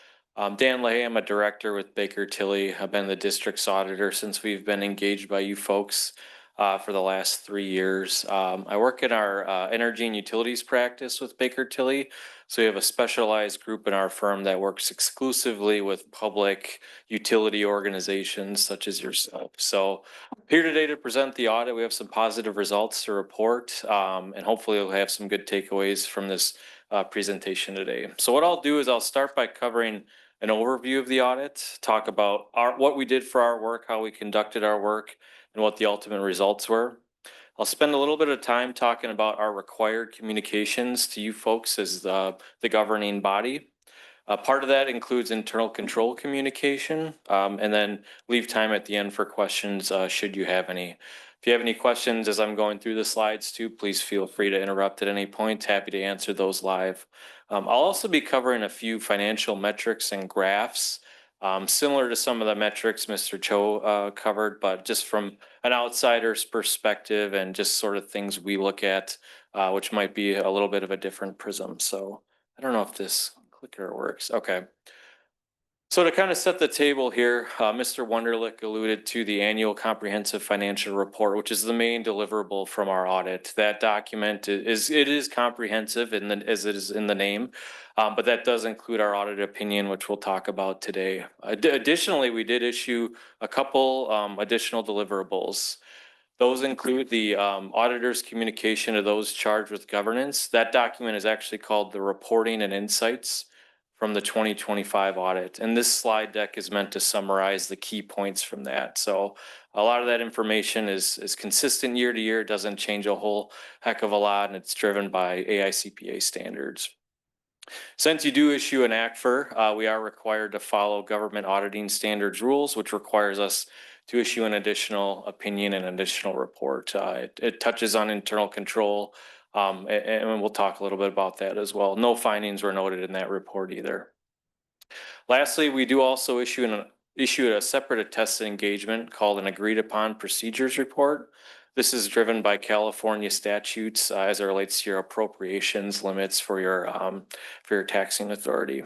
Dan Leahy, I'm a director with Baker Tilly. I've been the district's auditor since we've been engaged by you folks for the last 3 years. I work in our energy and utilities practice with Baker Tilly. So we have a specialized group in our firm that works exclusively with public utility organizations such as yourself. So here today to present the audit, we have some positive results to report, and hopefully we'll have some good takeaways from this presentation today. So what I'll do is I'll start by covering an overview of the audit, talk about what we did for our work, how we conducted our work, and what the ultimate results were. I'll spend a little bit of time talking about our required communications to you folks as the governing body. Part of that includes internal control communication, and then leave time at the end for questions should you have any. If you have any questions as I'm going through the slides too, please feel free to interrupt at any point. Happy to answer those live. I'll also be covering a few financial metrics and graphs, similar to some of the metrics Mr. Cho covered, but just from an outsider's perspective and just sort of things we look at, which might be a little bit of a different prism. So I don't know if this clicker works. Okay. So to kind of set the table here, Mr. Wunderlich alluded to the annual comprehensive financial report, which is the main deliverable from our audit. That document is comprehensive as it is in the name, but that does include our audit opinion, which we'll talk about today. Additionally, we did issue a couple additional deliverables. Those include the auditor's communication to those charged with governance. That document is actually called the Reporting and Insights from the 2025 audit. And this slide deck is meant to summarize the key points from that. So a lot of that information is consistent year to year. It doesn't change a whole heck of a lot, and it's driven by AICPA standards. Since you do issue an ACFR, we are required to follow government auditing standards rules, which requires us to issue an additional opinion and additional report. It touches on internal control, and we'll talk a little bit about that as well. No findings were noted in that report either. Lastly, we do also issue a separate attested engagement called an agreed upon procedures report. This is driven by California statutes as it relates to your appropriations limits for your taxing authority.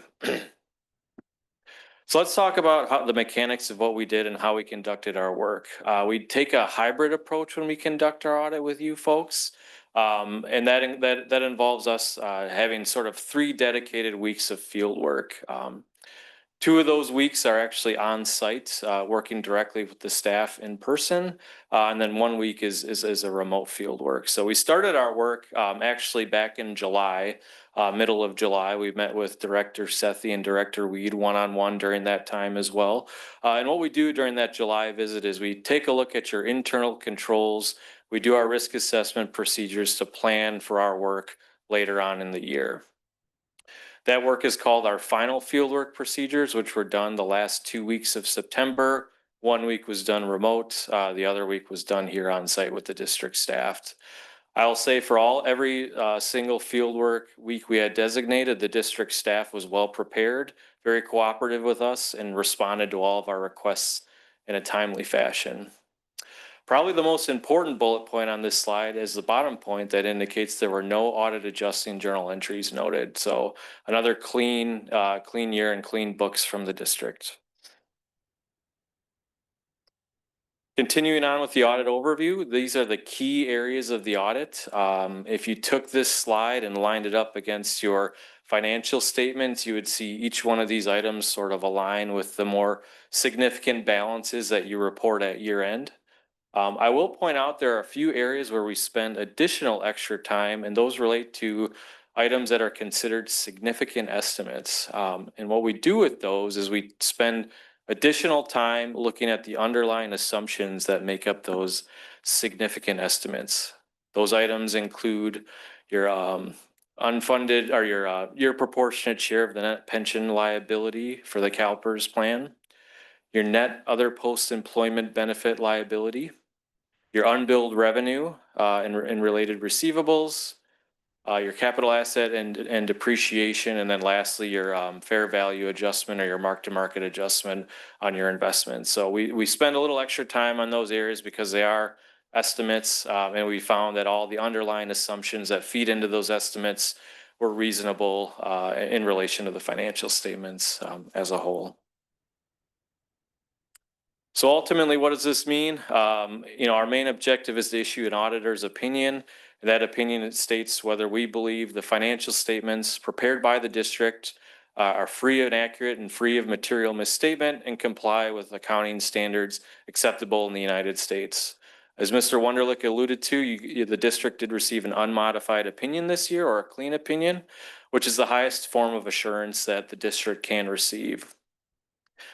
So let's talk about how the mechanics of what we did and how we conducted our work. We take a hybrid approach when we conduct our audit with you folks. And that involves us having sort of 3 dedicated weeks of field work. 2 of those weeks are actually on site, working directly with the staff in person. And then 1 week is a remote field work. So we started our work actually back in July, middle of July. We met with Director Sethy and Director Weed one-on-one during that time as well. And what we do during that July visit is we take a look at your internal controls. We do our risk assessment procedures to plan for our work later on in the year. That work is called our final fieldwork procedures, which were done the last 2 weeks of September. 1 week was done remote. The other week was done here on site with the district staff. I'll say for every single fieldwork week we had designated, the district staff was well prepared, very cooperative with us, and responded to all of our requests in a timely fashion. Probably the most important bullet point on this slide is the bottom point that indicates there were no audit adjusting journal entries noted. So another clean year and clean books from the district. Continuing on with the audit overview, these are the key areas of the audit. If you took this slide and lined it up against your financial statements, you would see each one of these items sort of align with the more significant balances that you report at year end. I will point out there are a few areas where we spend additional extra time, and those relate to items that are considered significant estimates. And what we do with those is we spend additional time looking at the underlying assumptions that make up those significant estimates. Those items include your unfunded or your proportionate share of the net pension liability for the CalPERS plan, your net other post-employment benefit liability, your unbilled revenue and related receivables, your capital asset and depreciation, and then lastly, your fair value adjustment or your mark-to-market adjustment on your investments. So we spend a little extra time on those areas because they are estimates, and we found that all the underlying assumptions that feed into those estimates were reasonable in relation to the financial statements as a whole. So ultimately, what does this mean? Our main objective is to issue an auditor's opinion. That opinion states whether we believe the financial statements prepared by the district are free and accurate and free of material misstatement and comply with accounting standards acceptable in the United States. As Mr. Wunderlich alluded to, the district did receive an unmodified opinion this year, or a clean opinion, which is the highest form of assurance that the district can receive.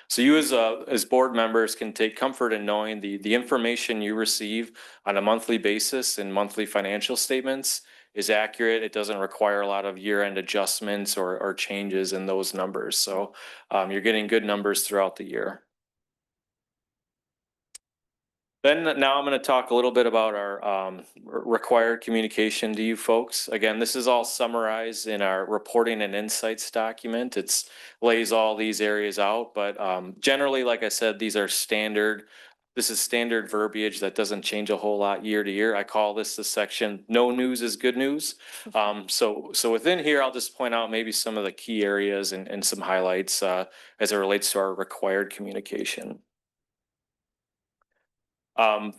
So you as board members can take comfort in knowing the information you receive on a monthly basis in monthly financial statements is accurate. It doesn't require a lot of year-end adjustments or changes in those numbers. So you're getting good numbers throughout the year. Then now I'm going to talk a little bit about our required communication to you folks. Again, this is all summarized in our reporting and insights document. It lays all these areas out, but generally, like I said, these are standard. This is standard verbiage that doesn't change a whole lot year to year. I call this the section, no news is good news. So within here, I'll just point out maybe some of the key areas and some highlights as it relates to our required communication.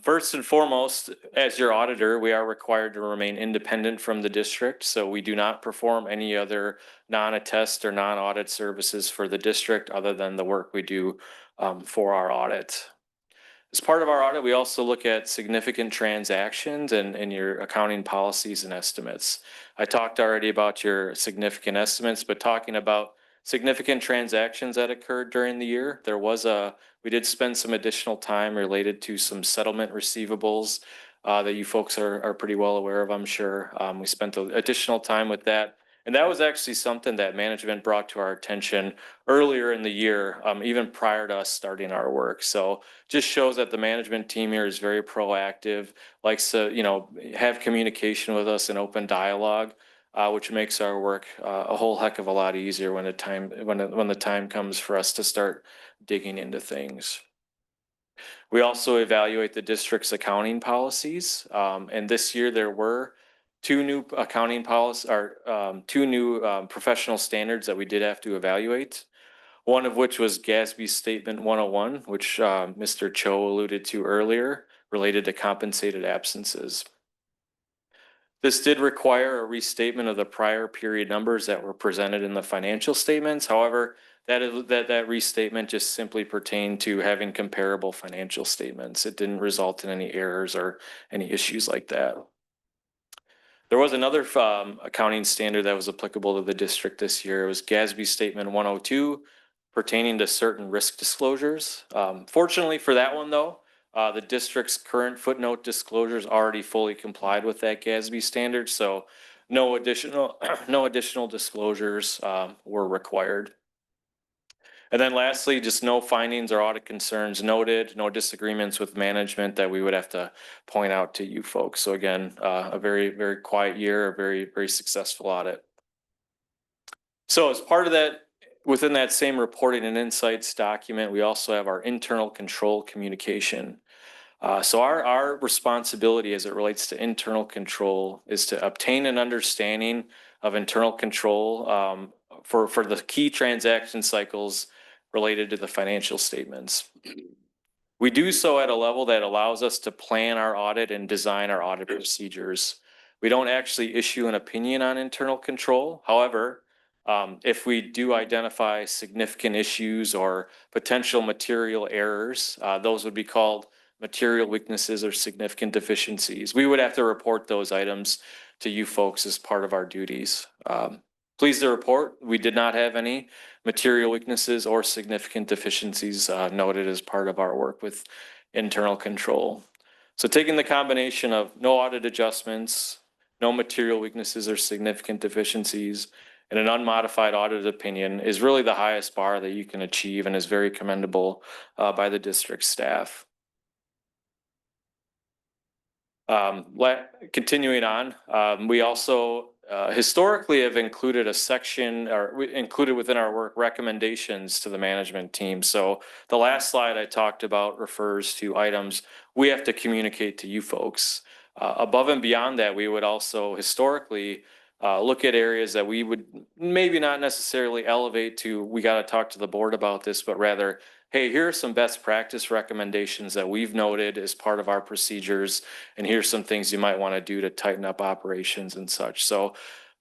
First and foremost, as your auditor, we are required to remain independent from the district. So we do not perform any other non-attest or non-audit services for the district other than the work we do for our audit. As part of our audit, we also look at significant transactions and your accounting policies and estimates. I talked already about your significant estimates, but talking about significant transactions that occurred during the year, we did spend some additional time related to some settlement receivables that you folks are pretty well aware of, I'm sure. We spent additional time with that. And that was actually something that management brought to our attention earlier in the year, even prior to us starting our work. So just shows that the management team here is very proactive, likes to, have communication with us and open dialogue, which makes our work a whole heck of a lot easier when the time comes for us to start digging into things. We also evaluate the district's accounting policies, and this year there were two new accounting policies, or two new professional standards that we did have to evaluate. One of which was GASB Statement 101, which Mr. Cho alluded to earlier, related to compensated absences. This did require a restatement of the prior period numbers that were presented in the financial statements. However, that restatement just simply pertained to having comparable financial statements. It didn't result in any errors or any issues like that. There was another accounting standard that was applicable to the district this year. It was GASB Statement 102 pertaining to certain risk disclosures. Fortunately for that one though, the district's current footnote disclosures already fully complied with that GASB standard, so no additional disclosures were required. And then lastly, just no findings or audit concerns noted, no disagreements with management that we would have to point out to you folks. So again, a very, very quiet year, a very, very successful audit. So as part of that, within that same reporting and insights document, we also have our internal control communication. So our responsibility as it relates to internal control is to obtain an understanding of internal control for the key transaction cycles related to the financial statements. We do so at a level that allows us to plan our audit and design our audit procedures. We don't actually issue an opinion on internal control. However, if we do identify significant issues or potential material errors, those would be called material weaknesses or significant deficiencies. We would have to report those items to you folks as part of our duties. Pleased to report, we did not have any material weaknesses or significant deficiencies noted as part of our work with internal control. So taking the combination of no audit adjustments, no material weaknesses or significant deficiencies, and an unmodified audit opinion is really the highest bar that you can achieve and is very commendable by the district staff. Continuing on, we also historically have included a section, or included within our work, recommendations to the management team. So the last slide I talked about refers to items we have to communicate to you folks. Above and beyond that, we would also historically look at areas that we would maybe not necessarily elevate to, we got to talk to the board about this, but rather, hey, here are some best practice recommendations that we've noted as part of our procedures, and here's some things you might want to do to tighten up operations and such. So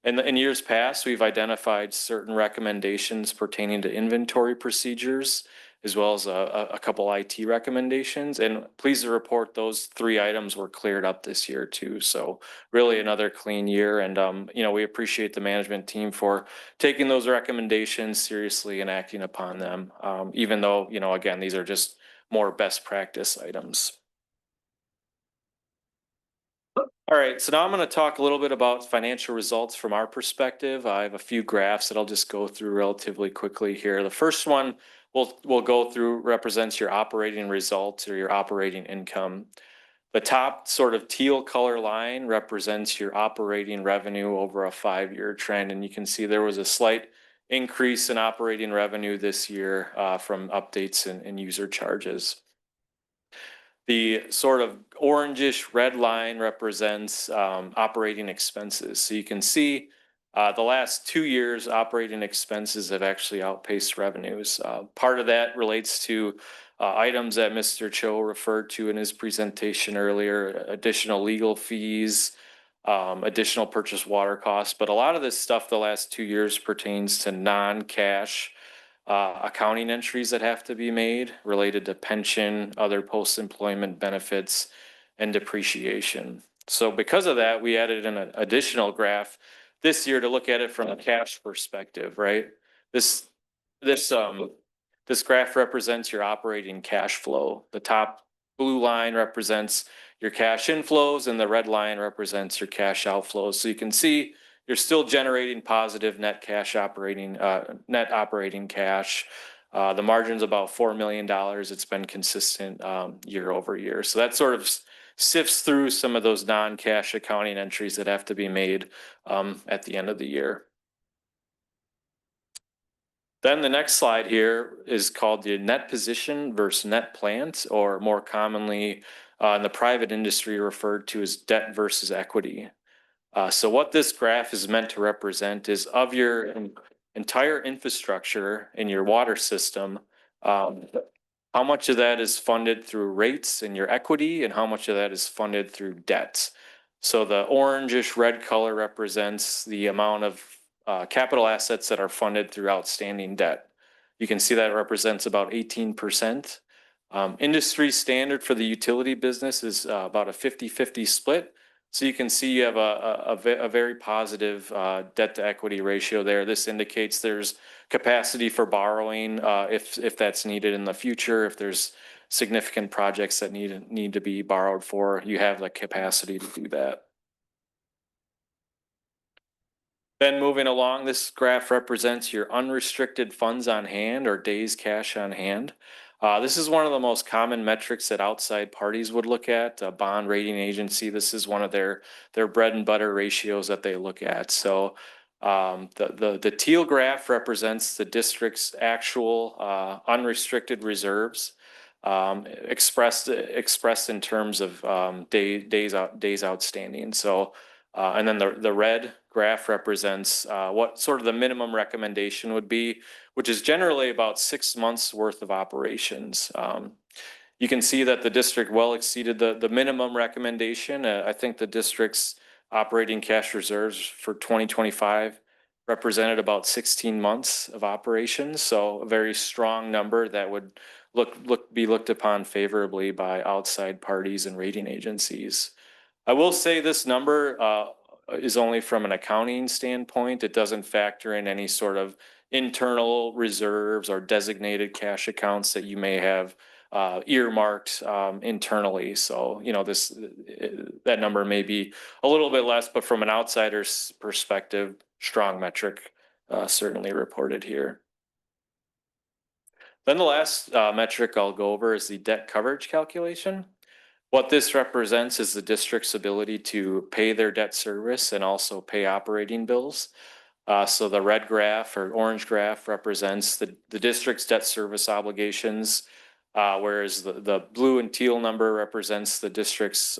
in years past, we've identified certain recommendations pertaining to inventory procedures, as well as a couple IT recommendations. And pleased to report those 3 items were cleared up this year too. So really another clean year. And, we appreciate the management team for taking those recommendations seriously and acting upon them. Even though, again, these are just more best practice items. All right, so now I'm going to talk a little bit about financial results from our perspective. I have a few graphs that I'll just go through relatively quickly here. The first one we'll go through represents your operating results or your operating income. The top sort of teal color line represents your operating revenue over a 5-year trend. And you can see there was a slight increase in operating revenue this year from updates in user charges. The sort of orangish red line represents operating expenses. So you can see the last 2 years, operating expenses have actually outpaced revenues. Part of that relates to items that Mr. Cho referred to in his presentation earlier, additional legal fees, additional purchase water costs. But a lot of this stuff the last 2 years pertains to non-cash accounting entries that have to be made related to pension, other post-employment benefits, and depreciation. So because of that, we added an additional graph this year to look at it from a cash perspective, right? This graph represents your operating cash flow. The top blue line represents your cash inflows and the red line represents your cash outflows. So you can see you're still generating positive net operating cash. The margin's about $4 million. It's been consistent year over year. So that sort of sifts through some of those non-cash accounting entries that have to be made at the end of the year. Then the next slide here is called the net position versus net plant, or more commonly in the private industry referred to as debt versus equity. So what this graph is meant to represent is of your entire infrastructure in your water system, how much of that is funded through rates in your equity and how much of that is funded through debt. So the orangish red color represents the amount of capital assets that are funded through outstanding debt. You can see that represents about 18%. Industry standard for the utility business is about a 50-50 split. So you can see you have a very positive debt to equity ratio there. This indicates there's capacity for borrowing if that's needed in the future. If there's significant projects that need to be borrowed for, you have the capacity to do that. Then moving along, this graph represents your unrestricted funds on hand, or days cash on hand. This is one of the most common metrics that outside parties would look at. A bond rating agency, this is one of their bread and butter ratios that they look at. So the teal graph represents the district's actual unrestricted reserves, expressed in terms of days outstanding. So and then the red graph represents what sort of the minimum recommendation would be, which is generally about 6 months worth of operations. You can see that the district well exceeded the minimum recommendation. I think the district's operating cash reserves for 2025 represented about 16 months of operations. So a very strong number that would be looked upon favorably by outside parties and rating agencies. I will say this number is only from an accounting standpoint. It doesn't factor in any sort of internal reserves or designated cash accounts that you may have earmarked internally. So, you know, that number may be a little bit less, but from an outsider's perspective, strong metric certainly reported here. Then the last metric I'll go over is the debt coverage calculation. What this represents is the district's ability to pay their debt service and also pay operating bills. So the red graph or orange graph represents the district's debt service obligations, whereas the blue and teal number represents the district's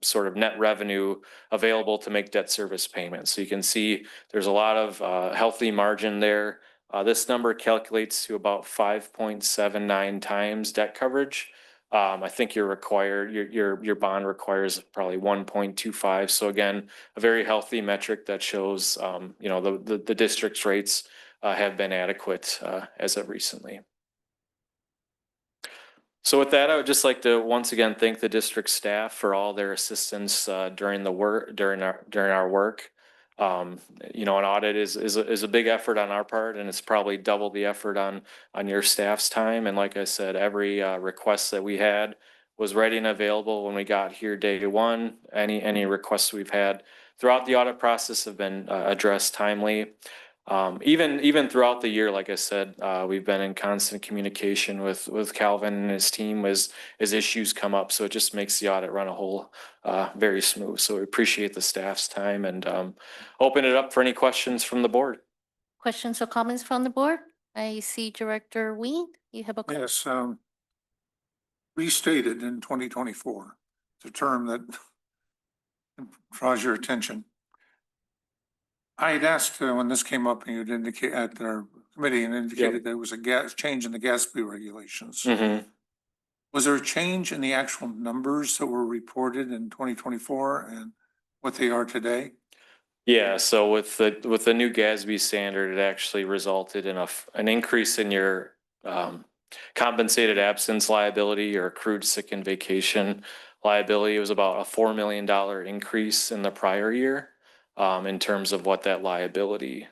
sort of net revenue available to make debt service payments. So you can see there's a lot of healthy margin there. This number calculates to about 5.79 times debt coverage. I think your bond requires probably 1.25. So again, a very healthy metric that shows, you know, the district's rates have been adequate as of recently. So with that, I would just like to once again thank the district staff for all their assistance during our work. You know, an audit is a big effort on our part, and it's probably double the effort on your staff's time. And like I said, every request that we had was ready and available when we got here day one. Any requests we've had throughout the audit process have been addressed timely. Even throughout the year, like I said, we've been in constant communication with Calvin and his team as issues come up. So it just makes the audit run a whole very smooth. So we appreciate the staff's time and open it up for any questions from the board. Questions or comments from the board? I see Director Ween, you have a question. Yes, restated in 2024. It's a term that draws your attention. I had asked when this came up, and you'd indicate at our committee and indicated there was a change in the gas fee regulations. Mm-hmm. Was there a change in the actual numbers that were reported in 2024 and what they are today? Yeah, so with the new GASB standard, it actually resulted in an increase in your compensated absence liability or accrued sick and vacation liability. It was about a $4 million increase in the prior year in terms of what that liability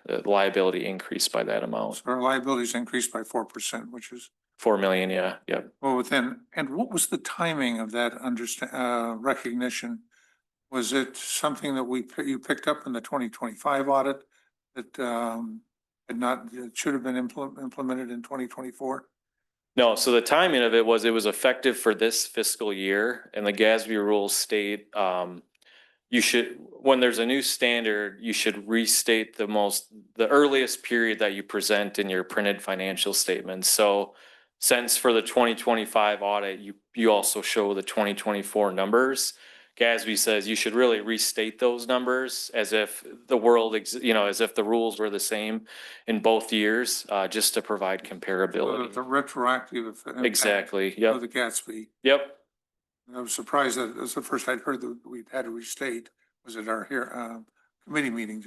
increased by that amount. So our liabilities increased by 4%, which is 4 million, yeah, yep. well within, and what was the timing of that recognition? Was it something that you picked up in the 2025 audit that it should have been implemented in 2024? No, so the timing of it was effective for this fiscal year, and the GASB rules state you should, when there's a new standard, you should restate the earliest period that you present in your printed financial statements. So since for the 2025 audit, you also show the 2024 numbers, GASB says you should really restate those numbers as if the world, as if the rules were the same in both years, just to provide comparability. The retroactive impact Exactly, yep. of the Gatsby. Yep. I was surprised that that's the first I'd heard that we had to restate was at our committee meetings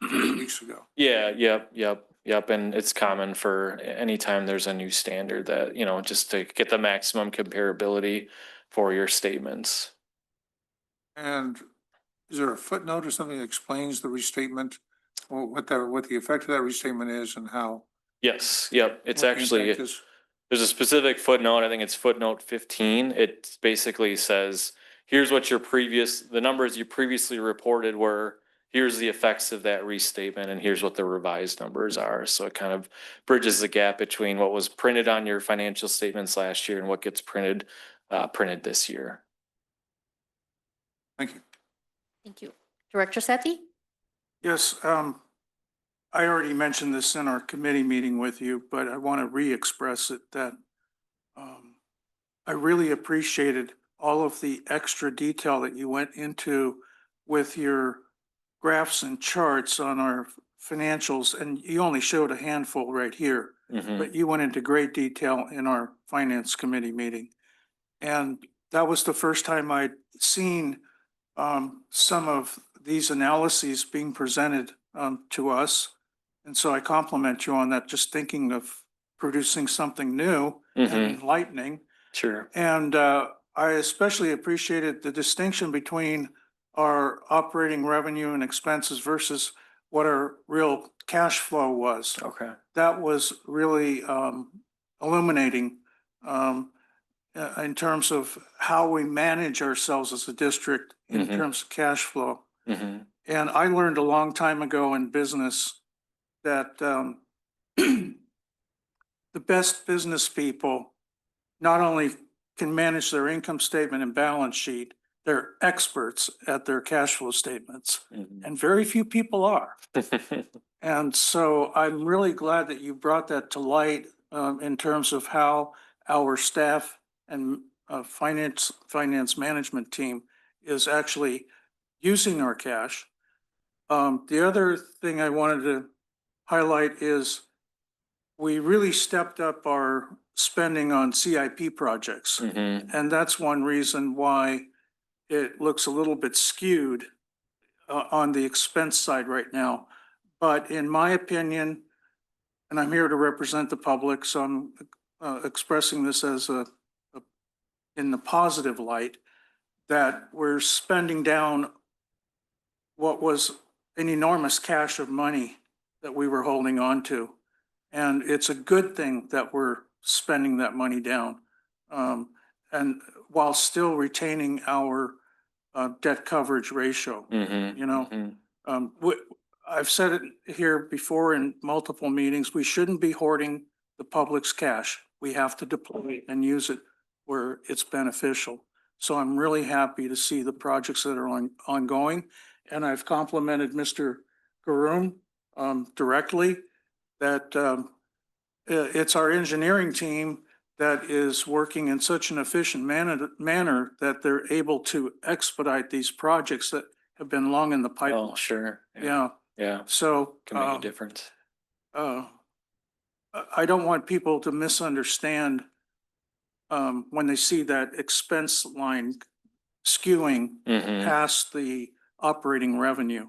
2 weeks ago. Yeah, yep. And it's common for anytime there's a new standard that, just to get the maximum comparability for your statements. And is there a footnote or something that explains the restatement, or what the effect of that restatement is and how? Yes, yep. It's what the actually, impact is? there's a specific footnote. I think it's footnote 15. It basically says, here's what the numbers you previously reported were, here's the effects of that restatement, and here's what the revised numbers are. So it kind of bridges the gap between what was printed on your financial statements last year and what gets printed this year. Thank you. Thank you. Director Sethy? Yes, I already mentioned this in our committee meeting with you, but I want to re-express it that I really appreciated all of the extra detail that you went into with your graphs and charts on our financials, and you only showed a handful right here, but you went into great detail in our finance committee meeting. And that was the first time I'd seen some of these analyses being presented to us. And so I compliment you on that, just thinking of producing something new and enlightening. Sure. And I especially appreciated the distinction between our operating revenue and expenses versus what our real cash flow was. Okay. That was really illuminating in terms of how we manage ourselves as a district in terms of cash flow. And I learned a long time ago in business that the best business people not only can manage their income statement and balance sheet, they're experts at their cash flow statements, and very few people are. And so I'm really glad that you brought that to light in terms of how our staff and finance management team is actually using our cash. The other thing I wanted to highlight is we really stepped up our spending on CIP projects. And that's one reason why it looks a little bit skewed on the expense side right now. But in my opinion, and I'm here to represent the public, so I'm expressing this as in the positive light, that we're spending down what was an enormous cache of money that we were holding on to. And it's a good thing that we're spending that money down, and while still retaining our debt coverage ratio. I've said it here before in multiple meetings, we shouldn't be hoarding the public's cash. We have to deploy it and use it where it's beneficial. So I'm really happy to see the projects that are ongoing. And I've complimented Mr. Garoon directly that it's our engineering team that is working in such an efficient manner that they're able to expedite these projects that have been long in the pipeline. Oh, sure. Yeah. Yeah. So Can make a difference. I don't want people to misunderstand when they see that expense line skewing past the operating revenue.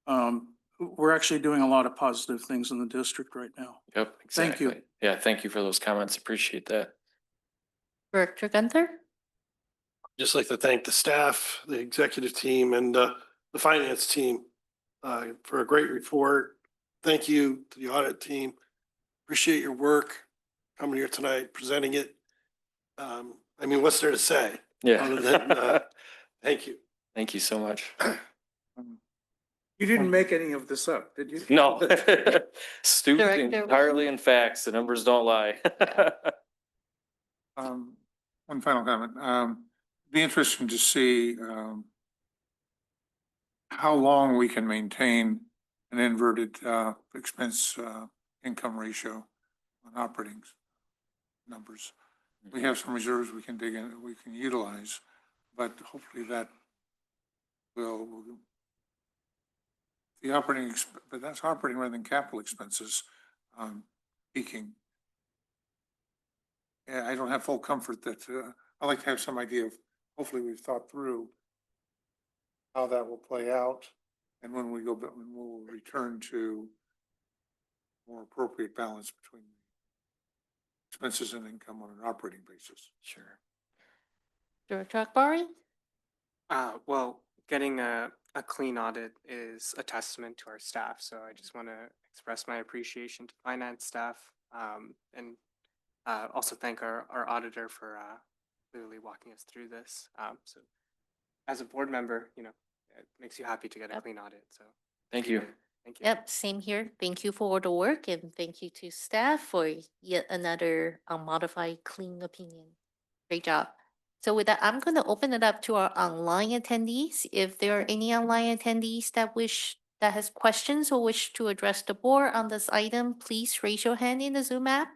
We're actually doing a lot of positive things in the district right now. Yep, Thank you. exactly. Yeah, thank you for those comments. Appreciate that. Director Gunther? Just like to thank the staff, the executive team, and the finance team for a great report. Thank you to the audit team. Appreciate your work coming here tonight, presenting it. I mean, what's there to say? Other than, Yeah. thank you. Thank you so much. You didn't make any of this up, did you? No. Stooped Director entirely in facts. The numbers don't lie. One final comment. Be interesting to see, how long we can maintain an inverted, expense, income ratio on operating numbers. We have some reserves we can dig in, we can utilize, but hopefully that will, but that's operating rather than capital expenses, peaking. Yeah, I don't have full comfort that, I like to have some idea of, hopefully we've thought through how that will play out. And when we go, when we'll return to more appropriate balance between expenses and income on an operating basis. Sure. Director Akbari? Well, getting a clean audit is a testament to our staff, so I just want to express my appreciation to finance staff, and also thank our auditor for clearly walking us through this. So as a board member, you know, it makes you happy to get a clean audit, so. Thank you. Thank you. Yep, same here. Thank you for all the work and thank you to staff for yet another modified clean opinion. Great job. So with that, I'm going to open it up to our online attendees. If there are any online attendees that has questions or wish to address the board on this item, please raise your hand in the Zoom app.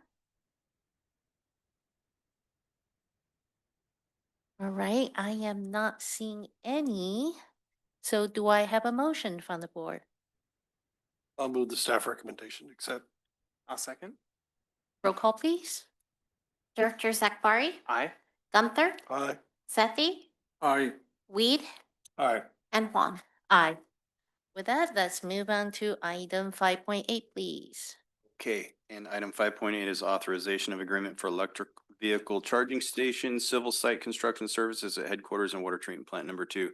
All right, I am not seeing any. So do I have a motion from the board? I'll move the staff recommendation, accept. I'll second. Roll call, please. Director Akbari, Aye. Gunther, Aye. Sethy, Aye. Weed, Aye. and Huang. Aye. With that, let's move on to item 5.8, please. Okay, and item 5.8 is authorization of agreement for electric vehicle charging stations, civil site construction services at headquarters and water treatment plant number 2.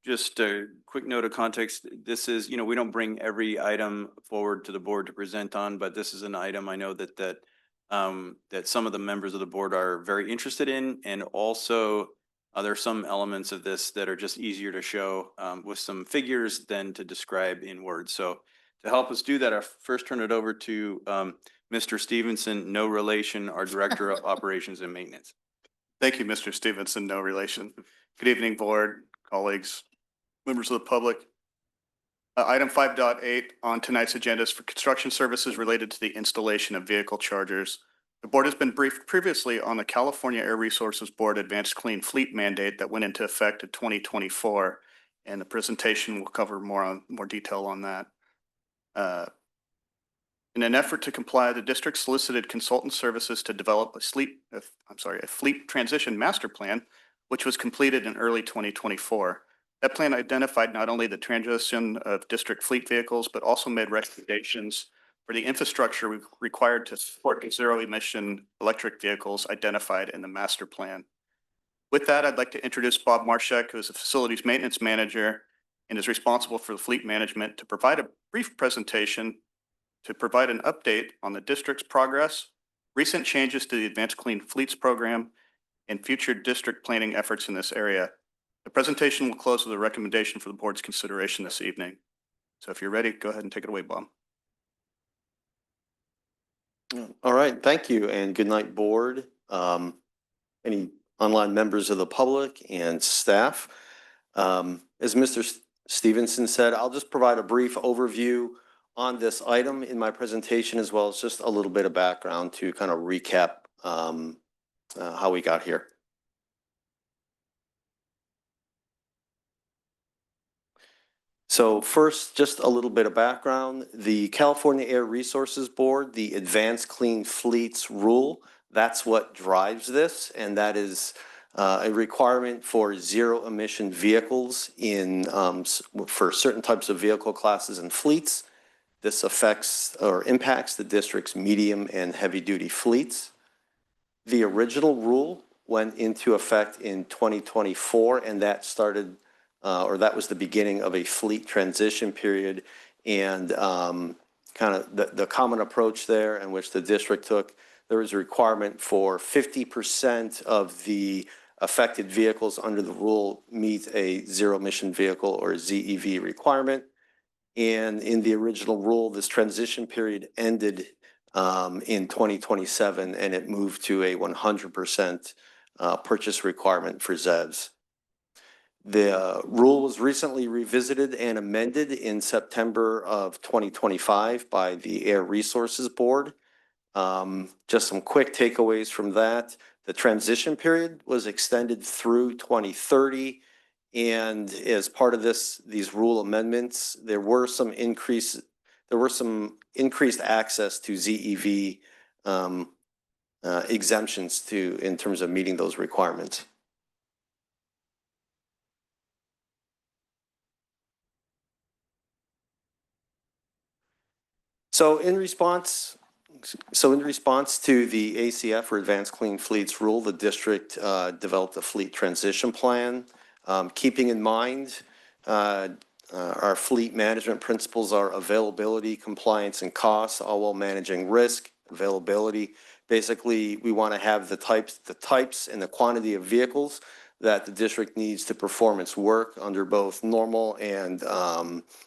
Just a quick note of context. This is, you know, we don't bring every item forward to the board to present on, but this is an item I know that some of the members of the board are very interested in, and also there are some elements of this that are just easier to show with some figures than to describe in words. So to help us do that, I first turn it over to Mr. Stevenson, no relation, our Director of Operations and Maintenance. Thank you, Mr. Stevenson, no relation. Good evening, board, colleagues, members of the public. Item 5.8 on tonight's agenda is for construction services related to the installation of vehicle chargers. The board has been briefed previously on the California Air Resources Board Advanced Clean Fleet mandate that went into effect in 2024, and the presentation will cover more detail on that. In an effort to comply, the district solicited consultant services to develop a fleet transition master plan, which was completed in early 2024. That plan identified not only the transition of district fleet vehicles, but also made recommendations for the infrastructure required to support zero emission electric vehicles identified in the master plan. With that, I'd like to introduce Bob Marshek, who is the facilities maintenance manager and is responsible for the fleet management, to provide a brief presentation to provide an update on the district's progress, recent changes to the Advanced Clean Fleets program, and future district planning efforts in this area. The presentation will close with a recommendation for the board's consideration this evening. So if you're ready, go ahead and take it away, Bob. All right, thank you, and good night, board. Any online members of the public and staff. As Mr. Stevenson said, I'll just provide a brief overview on this item in my presentation, as well as just a little bit of background to kind of recap how we got here. So first, just a little bit of background. The California Air Resources Board, the Advanced Clean Fleets rule, that's what drives this, and that is a requirement for zero emission vehicles in, for certain types of vehicle classes and fleets. This affects or impacts the district's medium and heavy duty fleets. The original rule went into effect in 2024, and that started, or that was the beginning of a fleet transition period. And kind of the common approach there in which the district took, there was a requirement for 50% of the affected vehicles under the rule meet a zero emission vehicle or ZEV requirement. And in the original rule, this transition period ended in 2027, and it moved to a 100% purchase requirement for ZEVs. The rule was recently revisited and amended in September of 2025 by the Air Resources Board. Just some quick takeaways from that. The transition period was extended through 2030. And as part of these rule amendments, there were some increased access to ZEV exemptions in terms of meeting those requirements. So in response to the ACF or Advanced Clean Fleets rule, the district developed a fleet transition plan. Keeping in mind our fleet management principles are availability, compliance, and costs, all while managing risk, availability. Basically, we want to have the types and the quantity of vehicles that the district needs to perform its work under both normal and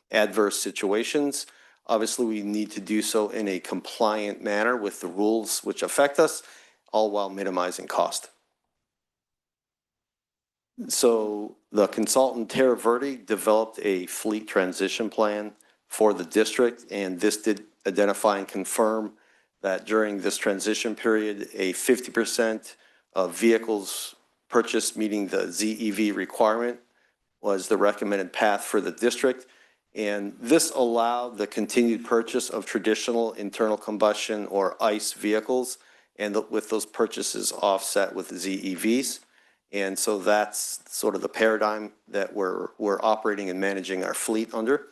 adverse situations. Obviously, we need to do so in a compliant manner with the rules which affect us, all while minimizing cost. So the consultant Terra Verde developed a fleet transition plan for the district, and this did identify and confirm that during this transition period, a 50% of vehicles purchased meeting the ZEV requirement was the recommended path for the district. And this allowed the continued purchase of traditional internal combustion or ICE vehicles, and with those purchases offset with ZEVs. And so that's sort of the paradigm that we're operating and managing our fleet under.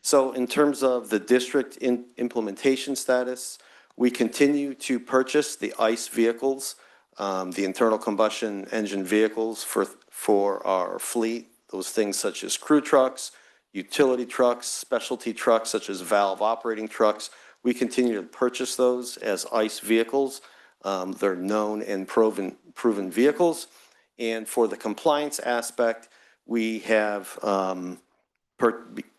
So in terms of the district implementation status, we continue to purchase the ICE vehicles, the internal combustion engine vehicles for our fleet, those things such as crew trucks, utility trucks, specialty trucks such as valve operating trucks. We continue to purchase those as ICE vehicles. They're known and proven vehicles. And for the compliance aspect, we have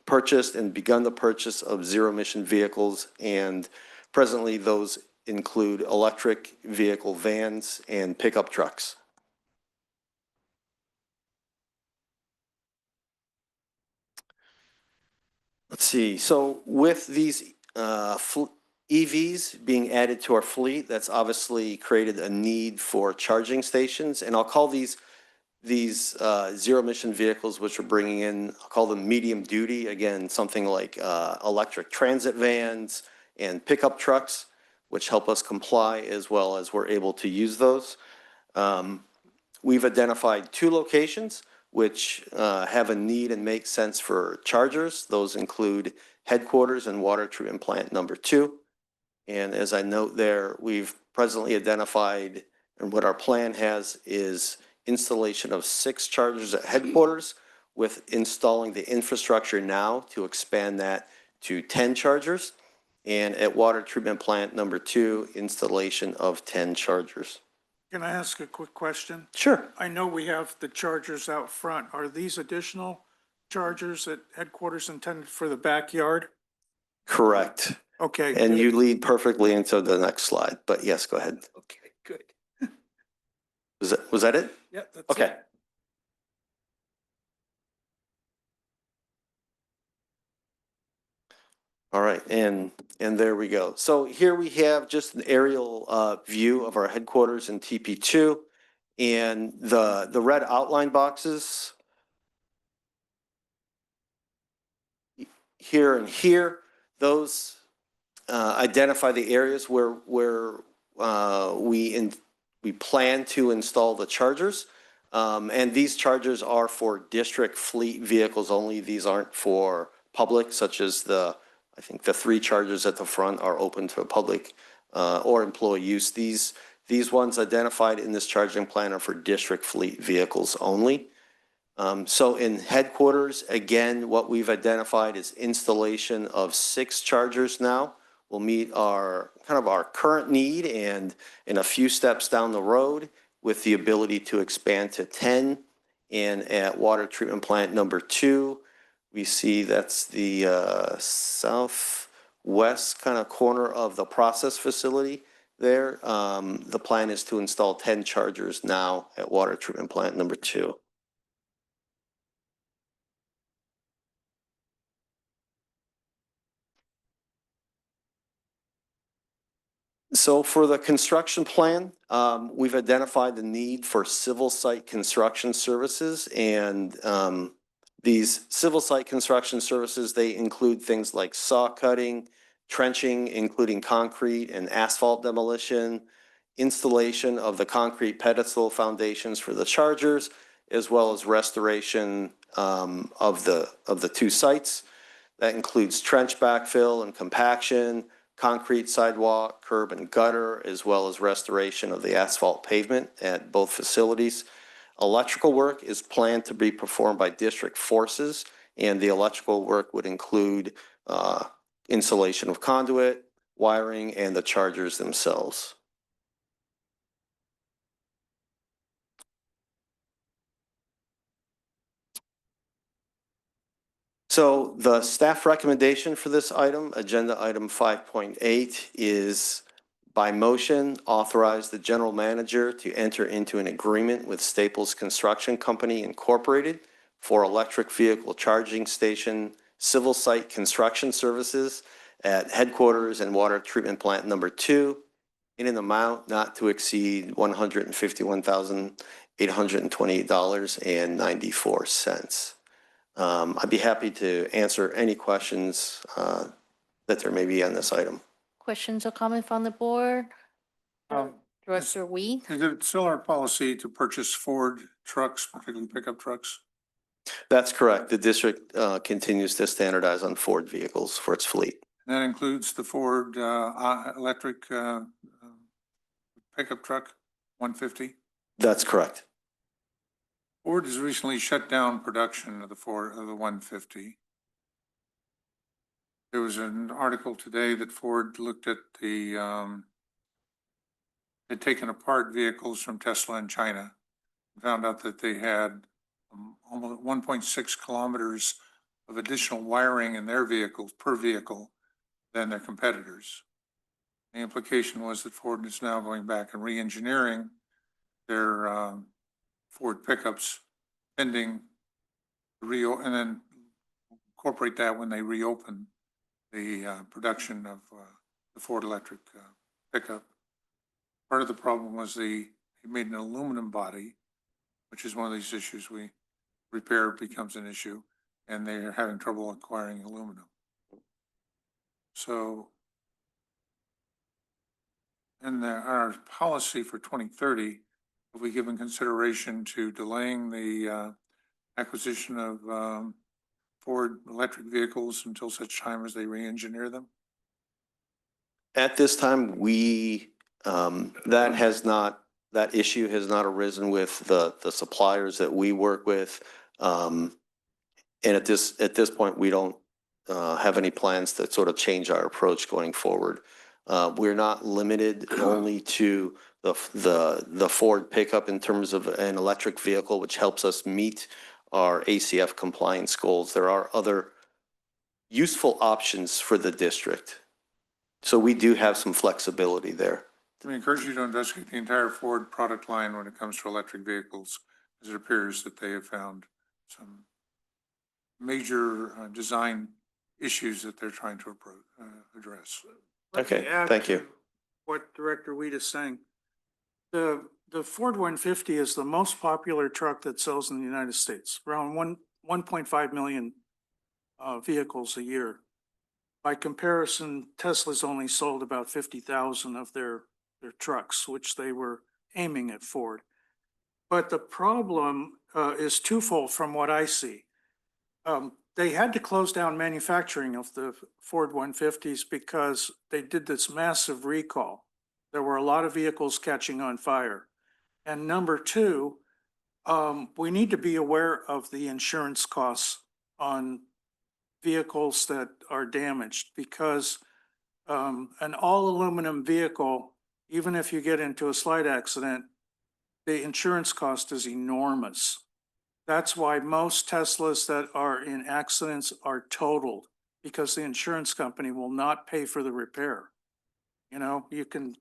purchased and begun the purchase of zero emission vehicles, and presently those include electric vehicle vans and pickup trucks. Let's see, so with these EVs being added to our fleet, that's obviously created a need for charging stations, and I'll call these zero emission vehicles, which we're bringing in, I'll call them medium duty. Again, something like electric transit vans and pickup trucks, which help us comply as well as we're able to use those. We've identified 2 locations which have a need and make sense for chargers. Those include headquarters and water treatment plant number 2. And as I note there, we've presently identified, and what our plan has is installation of 6 chargers at headquarters, with installing the infrastructure now to expand that to 10 chargers. And at water treatment plant number 2, installation of 10 chargers. Can I ask a quick question? Sure. I know we have the chargers out front. Are these additional chargers at headquarters intended for the backyard? Correct. Okay. And good. you lead perfectly into the next slide, but yes, go ahead. Okay, good. Was that it? Yeah, that's Okay. it. All right, and there we go. So here we have just an aerial view of our headquarters in TP2, and the red outline boxes here and here, those identify the areas where we we plan to install the chargers. And these chargers are for district fleet vehicles only. These aren't for public, such as I think the 3 chargers at the front are open to public or employee use. These ones identified in this charging plan are for district fleet vehicles only. So in headquarters, again, what we've identified is installation of 6 chargers now. Will meet our current need and in a few steps down the road with the ability to expand to 10. And at water treatment plant number 2, we see that's the southwest corner of the process facility there. The plan is to install 10 chargers now at water treatment plant number 2. So for the construction plan, we've identified the need for civil site construction services, and these civil site construction services, they include things like saw cutting, trenching, including concrete and asphalt demolition, installation of the concrete pedestal foundations for the chargers, as well as restoration of the 2 sites. That includes trench backfill and compaction, concrete sidewalk, curb and gutter, as well as restoration of the asphalt pavement at both facilities. Electrical work is planned to be performed by district forces, and the electrical work would include installation of conduit, wiring, and the chargers themselves. So the staff recommendation for this item, agenda item 5.8, is by motion authorize the general manager to enter into an agreement with Staples Construction Company Incorporated for electric vehicle charging station civil site construction services at headquarters and water treatment plant number 2 in an amount not to exceed $151,828.94. I'd be happy to answer any questions that there may be on this item. Questions or comment from the board? Director Wee? Is it still our policy to purchase Ford trucks, particularly pickup trucks? That's correct. The district continues to standardize on Ford vehicles for its fleet. And that includes the Ford electric pickup truck, 150? That's correct. Ford has recently shut down production of the 150. There was an article today that Ford looked at had taken apart vehicles from Tesla in China, and found out that they had almost 1.6 kilometers of additional wiring in their vehicles per vehicle than their competitors. The implication was that Ford is now going back and re-engineering their Ford pickups pending and then incorporate that when they reopen the production of the Ford electric pickup. Part of the problem was they made an aluminum body, which is one of these issues repair becomes an issue, and they're having trouble acquiring aluminum. So in our policy for 2030, have we given consideration to delaying the acquisition of Ford electric vehicles until such time as they re-engineer them? At this time, that issue has not arisen with the suppliers that we work with. And at this point, we don't have any plans to sort of change our approach going forward. We're not limited only to the Ford pickup in terms of an electric vehicle, which helps us meet our ACF compliance goals. There are other useful options for the district. So we do have some flexibility there. We encourage you to investigate the entire Ford product line when it comes to electric vehicles, as it appears that they have found some major design issues that they're trying to address. Okay, thank you. What Director Weed is saying. The Ford 150 is the most popular truck that sells in the United States, around 1.5 million vehicles a year. By comparison, Tesla's only sold about 50,000 of their trucks, which they were aiming at Ford. But the problem is twofold from what I see. They had to close down manufacturing of the Ford 150s because they did this massive recall. There were a lot of vehicles catching on fire. And number two, we need to be aware of the insurance costs on vehicles that are damaged because an all aluminum vehicle, even if you get into a slight accident, the insurance cost is enormous. That's why most Teslas that are in accidents are totaled because the insurance company will not pay for the repair. You know, you can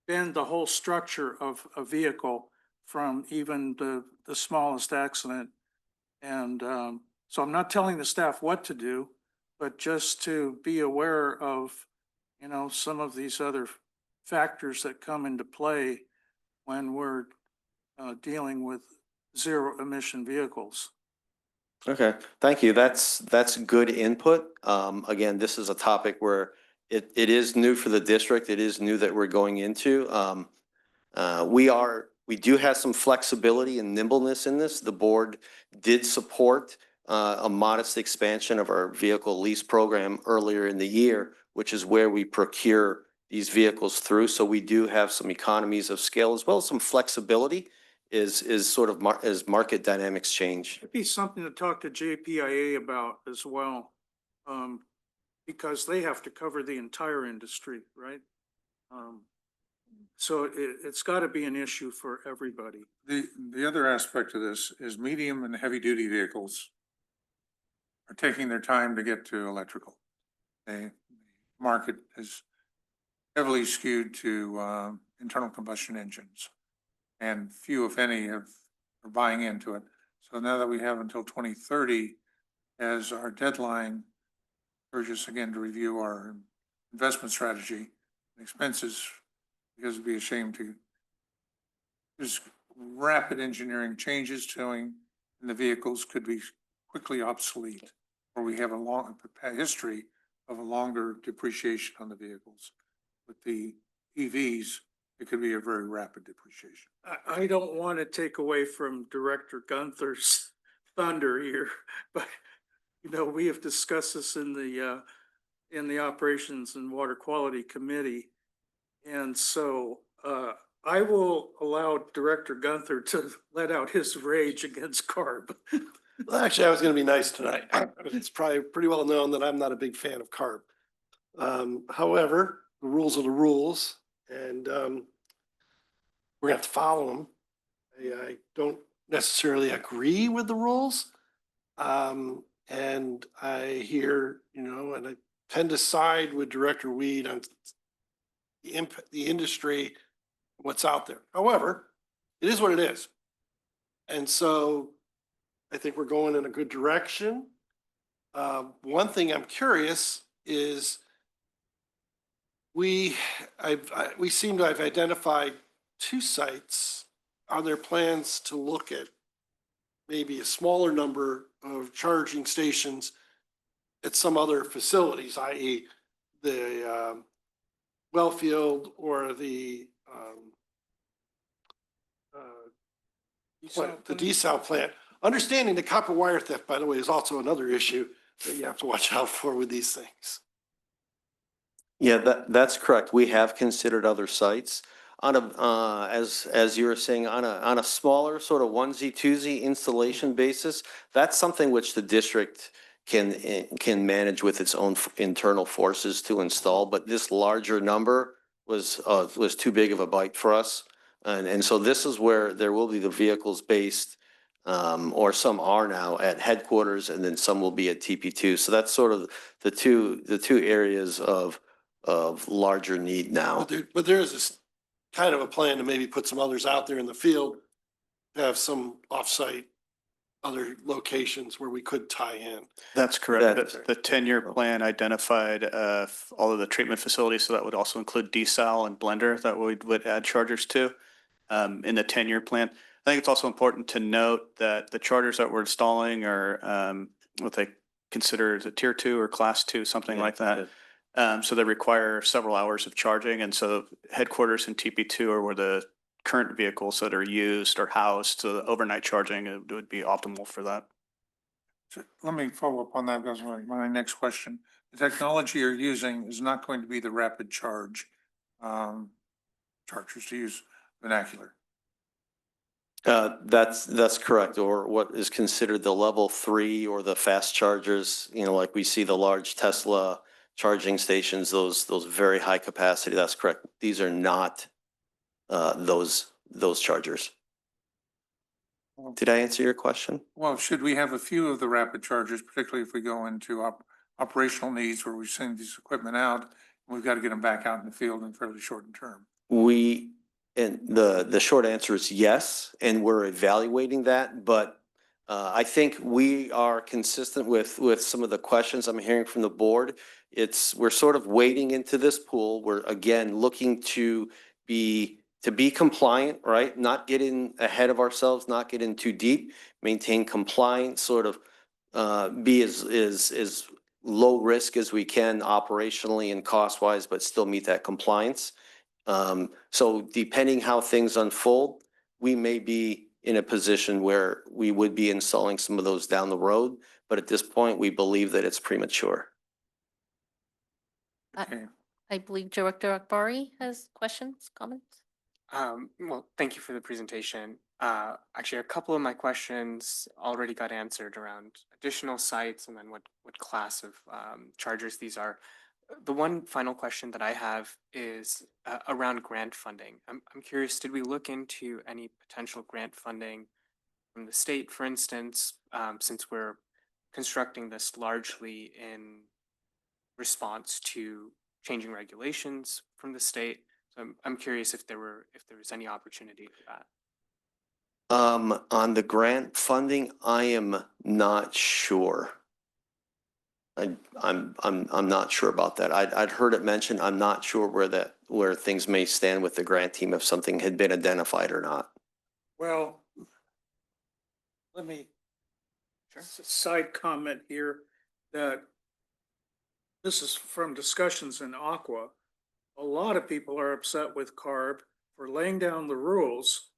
bend the whole structure of a vehicle from even the smallest accident. And so I'm not telling the staff what to do, but just to be aware of, you know, some of these other factors that come into play when we're dealing with zero emission vehicles. Okay, thank you. That's good input. Again, this is a topic where it is new for the district. It is new that we're going into. We do have some flexibility and nimbleness in this. The board did support a modest expansion of our vehicle lease program earlier in the year, which is where we procure these vehicles through. So we do have some economies of scale as well as some flexibility is sort of as market dynamics change. It'd be something to talk to JPIA about as well, because they have to cover the entire industry, right? So it's got to be an issue for everybody. The other aspect of this is medium and heavy duty vehicles are taking their time to get to electrical. The market is heavily skewed to internal combustion engines, and few, if any, are buying into it. So now that we have until 2030 as our deadline, urge us again to review our investment strategy and expenses, because it'd be a shame to just rapid engineering changes showing the vehicles could be quickly obsolete, or we have a long history of a longer depreciation on the vehicles. With the EVs, it could be a very rapid depreciation. I don't want to take away from Director Gunther's thunder here, but you know, we have discussed this in the Operations and Water Quality Committee. And so I will allow Director Gunther to let out his rage against CARB. Well, actually, I was going to be nice tonight. It's probably pretty well known that I'm not a big fan of CARB. However, the rules are the rules, and we're going to have to follow them. I don't necessarily agree with the rules. And I hear, you know, and I tend to side with Director Weed on the industry, what's out there. However, it is what it is. And so I think we're going in a good direction. One thing I'm curious is we seem to have identified 2 sites. Are there plans to look at maybe a smaller number of charging stations at some other facilities, i.e. the Wellfield or the desal plant? Understanding the copper wire theft, by the way, is also another issue that you have to watch out for with these things. Yeah, that's correct. We have considered other sites on a, as you were saying, on a smaller sort of onesie twosie installation basis. That's something which the district can manage with its own internal forces to install, but this larger number was too big of a bite for us. And so this is where there will be the vehicles based, or some are now at headquarters, and then some will be at TP2. So that's sort of the two areas of larger need now. But there is this kind of a plan to maybe put some others out there in the field, to have some offsite other locations where we could tie in. That's correct. The 10-year plan identified all of the treatment facilities, so that would also include desal and blender that we would add chargers to in the 10-year plan. I think it's also important to note that the chargers that we're installing are what they consider as a tier 2 or class 2, something like that. So they require several hours of charging. And so headquarters in TP2 are where the current vehicles that are used or housed. So the overnight charging would be optimal for that. So let me follow up on that. That's my next question. The technology you're using is not going to be the rapid charge chargers, to use vernacular. That's correct, or what is considered the level 3 or the fast chargers, like we see the large Tesla charging stations, those very high capacity, that's correct. These are not those chargers. Did I answer your question? Well, should we have a few of the rapid chargers, particularly if we go into operational needs where we send this equipment out, we've got to get them back out in the field in fairly short term? And the short answer is yes, and we're evaluating that, but I think we are consistent with some of the questions I'm hearing from the board. We're sort of wading into this pool. We're again looking to be compliant, right? Not get in ahead of ourselves, not get in too deep, maintain compliance, sort of be as low risk as we can operationally and cost wise, but still meet that compliance. So depending how things unfold, we may be in a position where we would be installing some of those down the road, but at this point, we believe that it's premature. I believe Director Akbari has questions, comments? Well, thank you for the presentation. Actually, a couple of my questions already got answered around additional sites and then what class of chargers these are. The one final question that I have is around grant funding. I'm curious, did we look into any potential grant funding from the state, for instance, since we're constructing this largely in response to changing regulations from the state? So I'm curious if there was any opportunity for that. On the grant funding, I am not sure. I'm not sure about that. I'd heard it mentioned. I'm not sure where things may stand with the grant team, if something had been identified or not. Well, let me side comment here that this is from discussions in Aqua. A lot of people are upset with CARB for laying down the rules,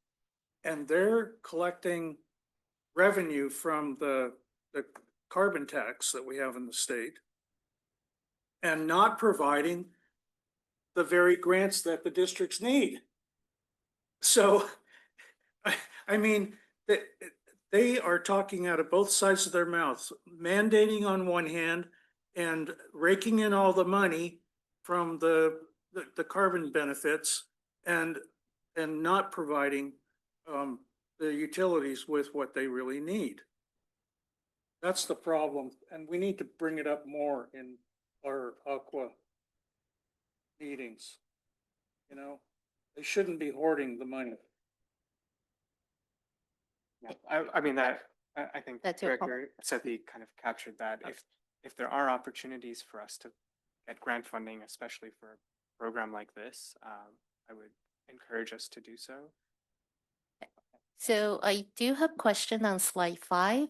and they're collecting revenue from the carbon tax that we have in the state and not providing the very grants that the districts need. So, I mean, they are talking out of both sides of their mouths, mandating on one hand and raking in all the money from the carbon benefits and not providing the utilities with what they really need. That's the problem, and we need to bring it up more in our Aqua meetings. They shouldn't be hoarding the money. Yeah, I mean that I think That's your Director Sethy kind of captured that. If there are opportunities for us to get grant funding, especially for a program like this, I would encourage us to do so. So I do have a question on slide 5.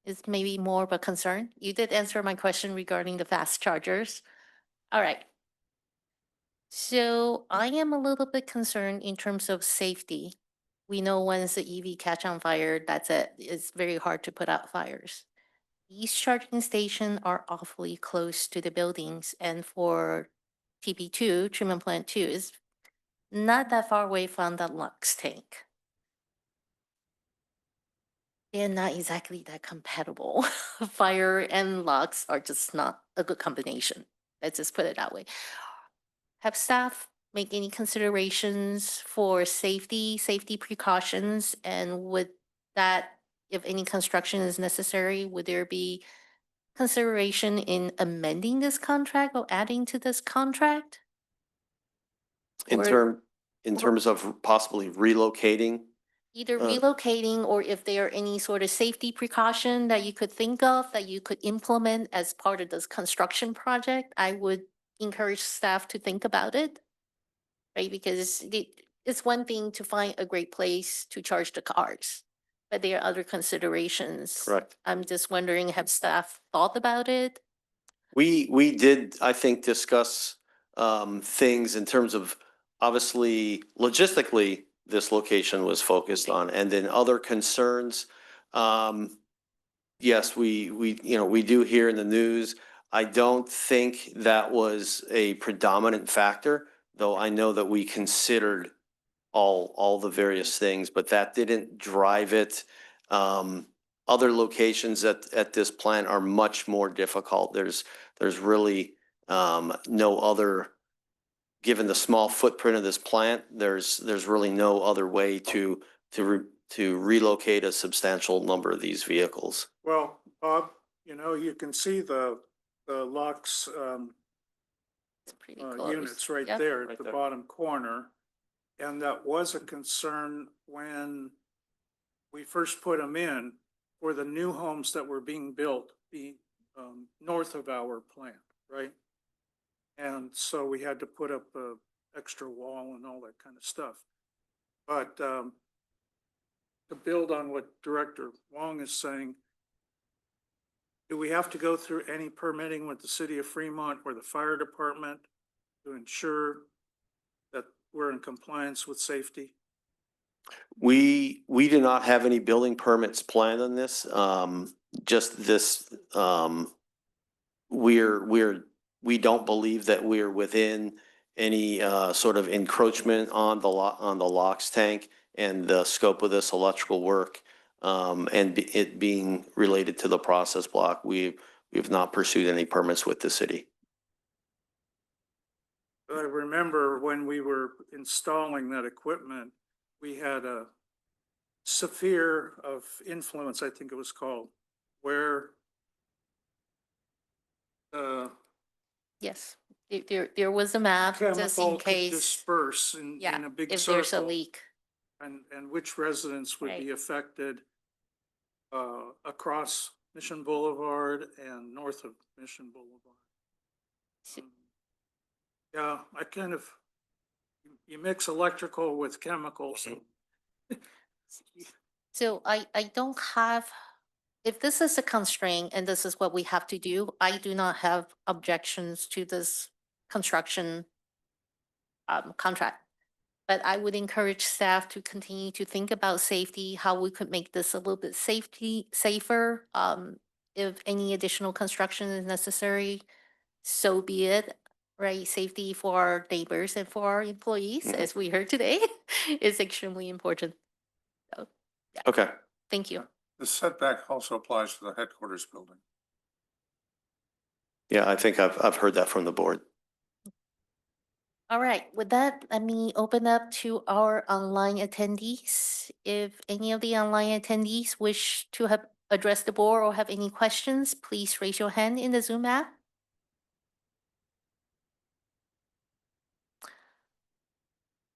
It's maybe more of a concern. You did answer my question regarding the fast chargers. All right. So I am a little bit concerned in terms of safety. We know once the EV catch on fire, that's it. It's very hard to put out fires. These charging stations are awfully close to the buildings, and for TP2, treatment plant 2, is not that far away from the Lux tank. They're not exactly that compatible. Fire and Lux are just not a good combination. Let's just put it that way. Have staff make any considerations for safety precautions? And would that, if any construction is necessary, would there be consideration in amending this contract or adding to this contract? In terms of possibly relocating? Either relocating, or if there are any sort of safety precaution that you could think of that you could implement as part of this construction project, I would encourage staff to think about it. Right, because it's one thing to find a great place to charge the cars, but there are other considerations. Correct. I'm just wondering, have staff thought about it? we did, I think, discuss things in terms of, obviously, logistically, this location was focused on, and then other concerns. Yes, we do hear in the news. I don't think that was a predominant factor, though I know that we considered all the various things, but that didn't drive it. Other locations at this plant are much more difficult. There's really no other, given the small footprint of this plant, there's really no other way to relocate a substantial number of these vehicles. Well, Bob, you can see the locks It's pretty close. units right Yep. there at Right the there. bottom corner. And that was a concern when we first put them in for the new homes that were being built, north of our plant, right? And so we had to put up a extra wall and all that kind of stuff. But to build on what Director Huang is saying, do we have to go through any permitting with the city of Fremont or the fire department to ensure that we're in compliance with safety? We do not have any building permits planned on this. Just this, we don't believe that we're within any sort of encroachment on the locks tank and the scope of this electrical work. And it being related to the process block, we've not pursued any permits with the city. I remember when we were installing that equipment, we had a sphere of influence, I think it was called, where Yes, there was a map just chemical in could case, disperse in yeah, a big if there's a circle, leak. and which residents would be Right. affected across Mission Boulevard and north of Mission Boulevard. So- Yeah, I kind of, you mix electrical with chemicals. So I don't have, if this is a constraint and this is what we have to do, I do not have objections to this construction contract. But I would encourage staff to continue to think about safety, how we could make this a little bit safer. If any additional construction is necessary, so be it, right? Safety for our neighbors and for our employees, as we heard today, is extremely important. So, Okay. thank you. The setback also applies to the headquarters building. Yeah, I think I've heard that from the board. All right, with that, let me open up to our online attendees. If any of the online attendees wish to have addressed the board or have any questions, please raise your hand in the Zoom app.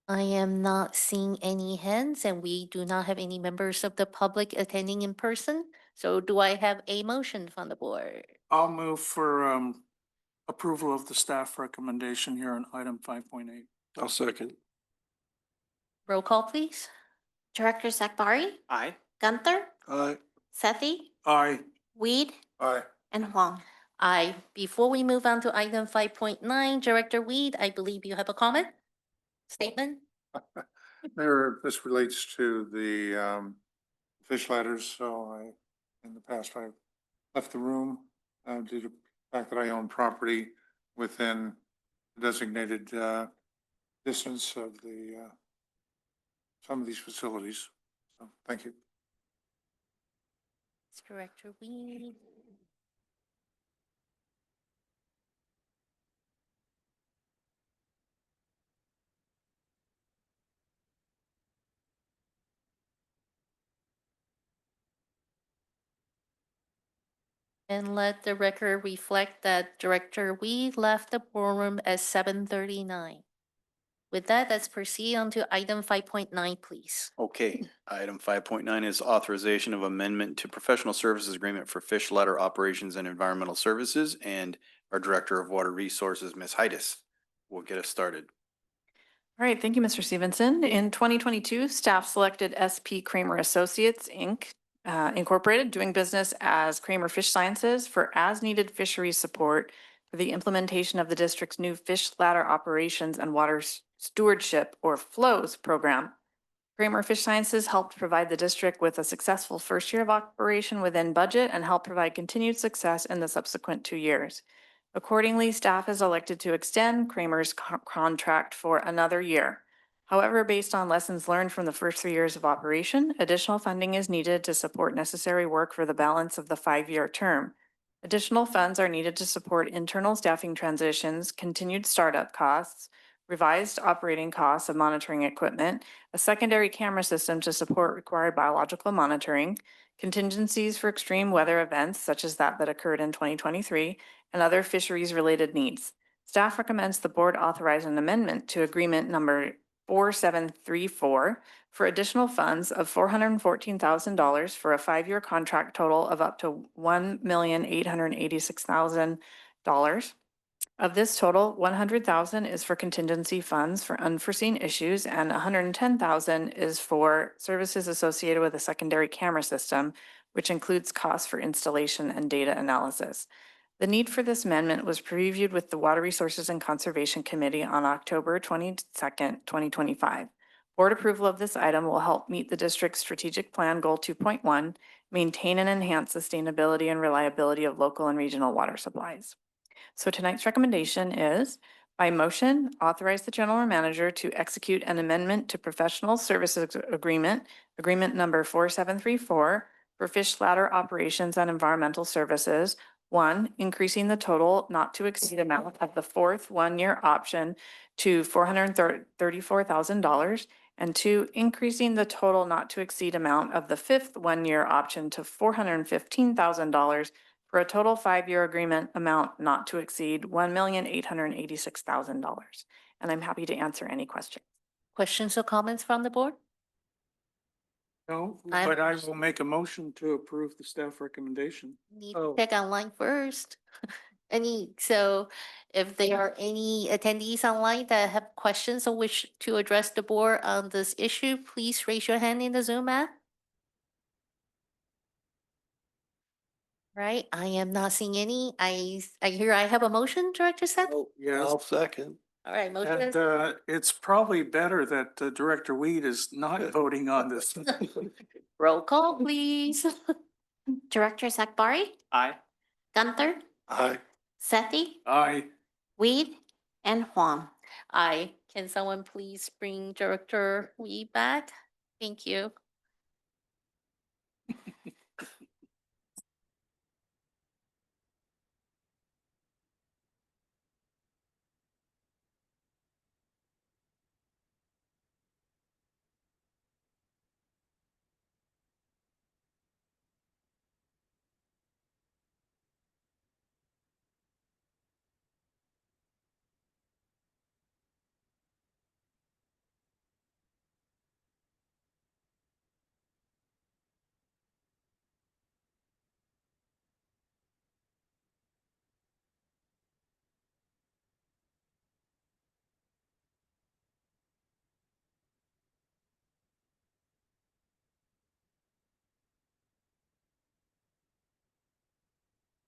I am not seeing any hands and we do not have any members of the public attending in person. So do I have a motion from the board? I'll move for approval of the staff recommendation here on item 5.8. I'll second. Roll call, please. Director Akbari, Aye. Gunther, Aye. Sethy, Aye. Weed, Aye. and Huang. Aye. Before we move on to item 5.9, Director Weed, I believe you have a comment? Statement? This relates to the fish ladders, so in the past, I've left the room due to the fact that I own property within designated distance of some of these facilities. So, thank you. Director Weed. And let the record reflect that Director Weed left the boardroom at 7:39. With that, let's proceed on to item 5.9, please. Okay, item 5.9 is authorization of amendment to professional services agreement for fish ladder operations and environmental services. And our Director of Water Resources, Ms. Heides, will get us started. All right, thank you, Mr. Stevenson. In 2022, staff selected SP Kramer Associates, Inc., Incorporated, doing business as Kramer Fish Sciences for as-needed fisheries support for the implementation of the district's new fish ladder operations and water stewardship or FLOWS program. Kramer Fish Sciences helped provide the district with a successful first year of operation within budget and helped provide continued success in the subsequent 2 years. Accordingly, staff has elected to extend Kramer's contract for another year. However, based on lessons learned from the first 3 years of operation, additional funding is needed to support necessary work for the balance of the 5-year term. Additional funds are needed to support internal staffing transitions, continued startup costs, revised operating costs of monitoring equipment, a secondary camera system to support required biological monitoring, contingencies for extreme weather events such as that occurred in 2023, and other fisheries-related needs. Staff recommends the board authorize an amendment to agreement number 4734 for additional funds of $414,000 for a 5-year contract total of up to $1,886,000. Of this total, $100,000 is for contingency funds for unforeseen issues and $110,000 is for services associated with a secondary camera system, which includes costs for installation and data analysis. The need for this amendment was previewed with the Water Resources and Conservation Committee on October 22nd, 2025. Board approval of this item will help meet the district's strategic plan goal 2.1, maintain and enhance sustainability and reliability of local and regional water supplies. So tonight's recommendation is, by motion, authorize the general manager to execute an amendment to professional services agreement number 4734 for fish ladder operations and environmental services. 1, increasing the total not to exceed amount of the 4th 1-year option to $434,000. And 2, increasing the total not to exceed amount of the 5th 1-year option to $415,000 for a total 5-year agreement amount not to exceed $1,886,000. And I'm happy to answer any questions. Questions or comments from the board? No, I have but a I question. will make a motion to approve the staff recommendation. Need Oh. to check online first. So if there are any attendees online that have questions or wish to address the board on this issue, please raise your hand in the Zoom app. Right, I am not seeing any. I hear I have a motion, Director Seth? Oh, yes. second. All right, motion And is. it's probably better that Director Weed is not voting on this. Roll call, please. Director Akbari, Aye. Gunther, Aye. Sethy, Aye. Weed, and Huang. Aye. Can someone please bring Director Weed back? Thank you.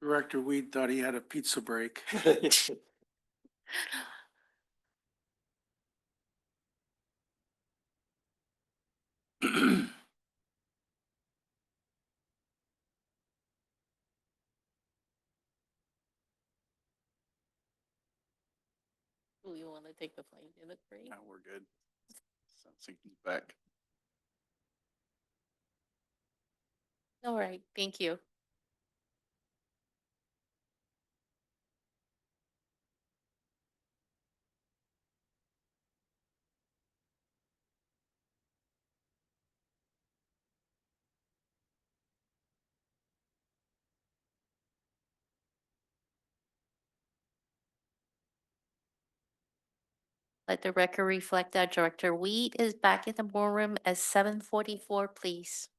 Director Weed thought he had a pizza break. Do you want to take the flame in the break? No, we're good. Sounds like he's back. All right, thank you. Let the record reflect that Director Weed is back in the boardroom at 7:44, please.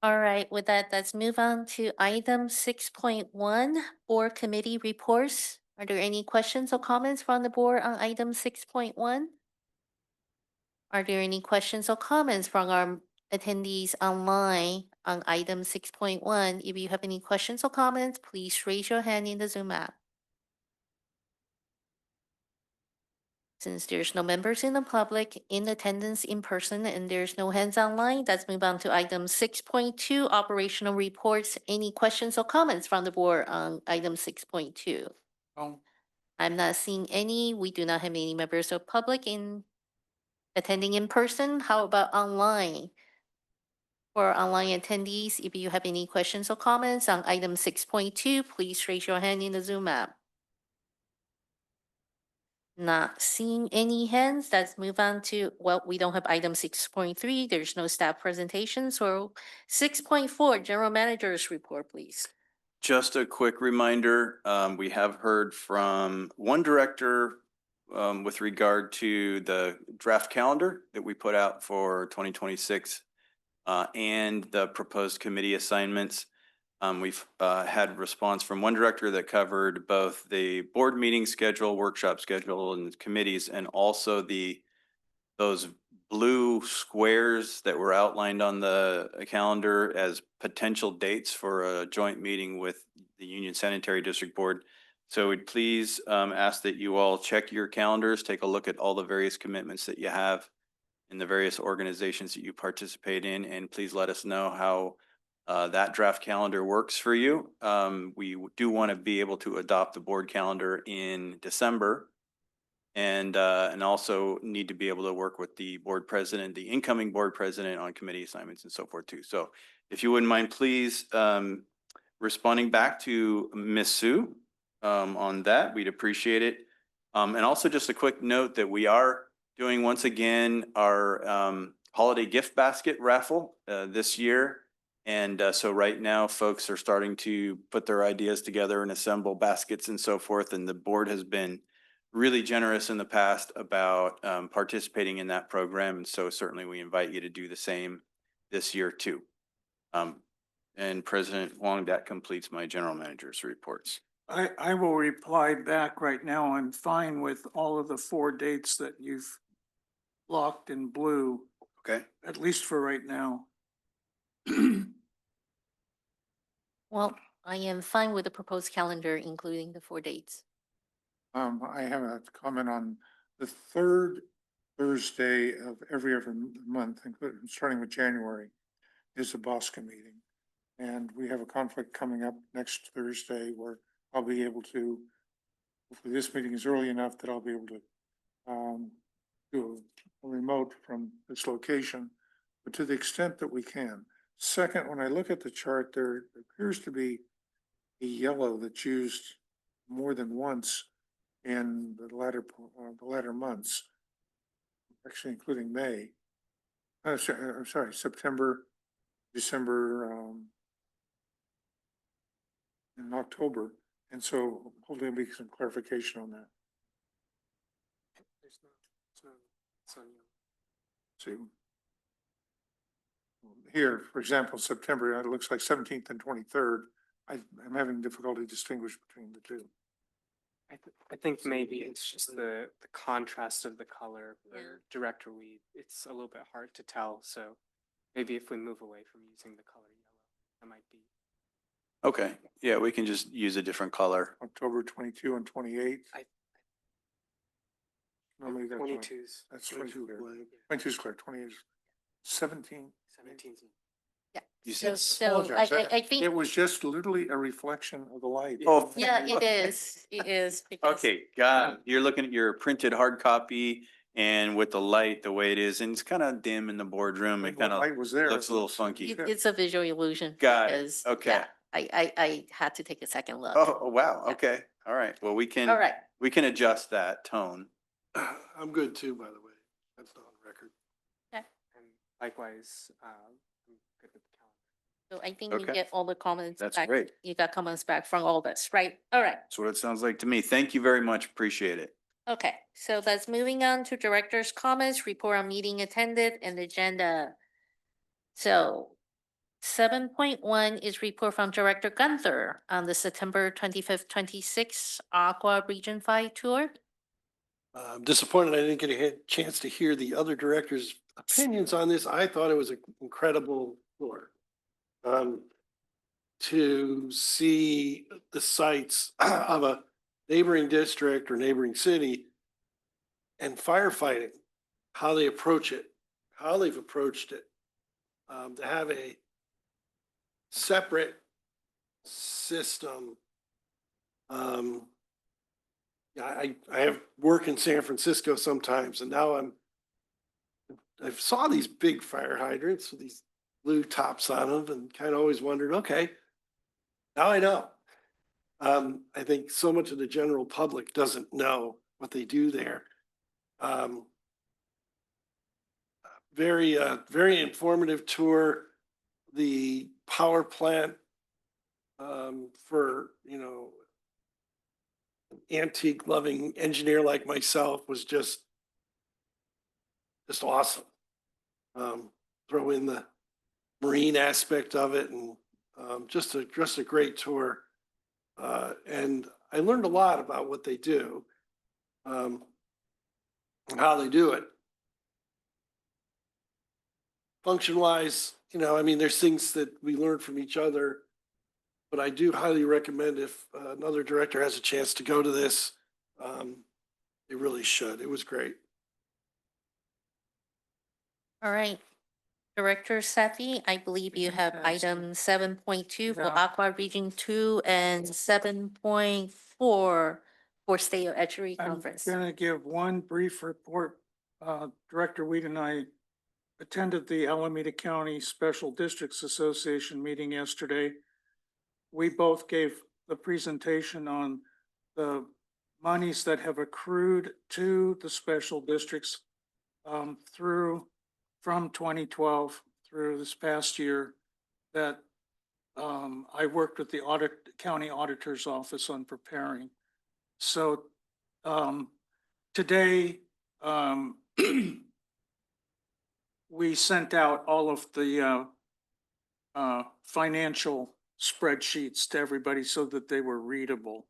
All right, with that, let's move on to item 6.1, board committee reports. Are there any questions or comments from the board on item 6.1? Are there any questions or comments from our attendees online on item 6.1. If you have any questions or comments, please raise your hand in the Zoom app. Since there's no members in the public in attendance in person and there's no hands online, let's move on to item 6.2, operational reports. Any questions or comments from the board on item 6.2? I'm not seeing any. We do not have any members of public in attending in person. How about online? For online attendees, if you have any questions or comments on item 6.2, please raise your hand in the Zoom app. Not seeing any hands. Let's move on to, well, we don't have item 6.3. There's no staff presentation. So 6.4, general manager's report, please. Just a quick reminder, we have heard from one director with regard to the draft calendar that we put out for 2026 and the proposed committee assignments. We've had response from one director that covered both the board meeting schedule, workshop schedule, and the committees, and also those blue squares that were outlined on the calendar as potential dates for a joint meeting with the Union Sanitary District Board. So we'd please ask that you all check your calendars, take a look at all the various commitments that you have in the various organizations that you participate in, and please let us know how that draft calendar works for you. We do want to be able to adopt the board calendar in December, and also need to be able to work with the board president, the incoming board president, on committee assignments and so forth too. So if you wouldn't mind, please responding back to Ms. Sue on that, we'd appreciate it. And also just a quick note that we are doing once again our holiday gift basket raffle this year. And so right now, folks are starting to put their ideas together and assemble baskets and so forth. And the board has been really generous in the past about participating in that program. And so certainly we invite you to do the same this year too. And President Huang, that completes my general manager's reports. I will reply back right now. I'm fine with all of the 4 dates that you've locked in blue, Okay. at least for right now. Well, I am fine with the proposed calendar, including the 4 dates. I have a comment on the third Thursday of every other month, including starting with January, is the BOSCA meeting. And we have a conflict coming up next Thursday where I'll be able to, hopefully this meeting is early enough that I'll be able to do a remote from this location, but to the extent that we can. Second, when I look at the chart, there appears to be a yellow that's used more than once in the latter months, actually including May. I'm sorry, September, December, and October. And so hopefully there'll be some clarification on that. See, here, for example, September, it looks like 17th and 23rd. I'm having difficulty distinguish between the two. I think maybe it's just the contrast of the color for Director Weed. It's a little bit hard to tell. So maybe if we move away from using the color yellow, that might be. Okay. Yeah, we can just use a different color. October 22 and 28. Normally that's 22's. That's 22 clear. 22 is clear. 28 is 17. 17's. Yeah. You said. So I think. It was just literally a reflection of the light. Oh. Yeah, it is. It is. Because Okay, got it. You're looking at your printed hard copy and with the light the way it is, and it's kind of dim in the boardroom. It kind of light was there. looks a little funky. It's a visual illusion. Got it. because, Okay. yeah, I had to take a second look. Oh, wow. Yeah. Okay. All right. Well, All right. we can adjust that tone. I'm good too, by the way. That's not on record. Okay. And likewise, I'm good with the calendar. So I think we Okay. get all the comments That's back. great. You got comments back from all of us, right? All right. That's what it sounds like to me. Thank you very much. Appreciate it. Okay, so that's moving on to director's comments, report on meeting attended and agenda. So 7.1 is report from Director Gunther on the September 25th, 26th Aqua Region 5 tour. I'm disappointed I didn't get a chance to hear the other directors' opinions on this. I thought it was an incredible tour. to see the sites of a neighboring district or neighboring city and firefighting, how they approach it, how they've approached it. To have a separate system. Yeah, I have work in San Francisco sometimes, and now I saw these big fire hydrants with these blue tops on them, and kind of always wondered, okay, now I know. I think so much of the general public doesn't know what they do there. Very informative tour. The power plant for, an antique loving engineer like myself was just awesome. Throw in the marine aspect of it, and just a great tour. And I learned a lot about what they do, and how they do it. Function wise, there's things that we learn from each other, but I do highly recommend if another director has a chance to go to this, they really should. It was great. All right. Director Sethy, I believe you have item 7.2 for Yeah. Aqua Region 2 and 7.4 for State of Estuary I'm Conference. gonna give one brief report. Director Weed and I attended the Alameda County Special Districts Association meeting yesterday. We both gave the presentation on the monies that have accrued to the special districts from 2012 through this past year that I worked with the county auditor's office on preparing. So today we sent out all of the financial spreadsheets to everybody so that they were readable.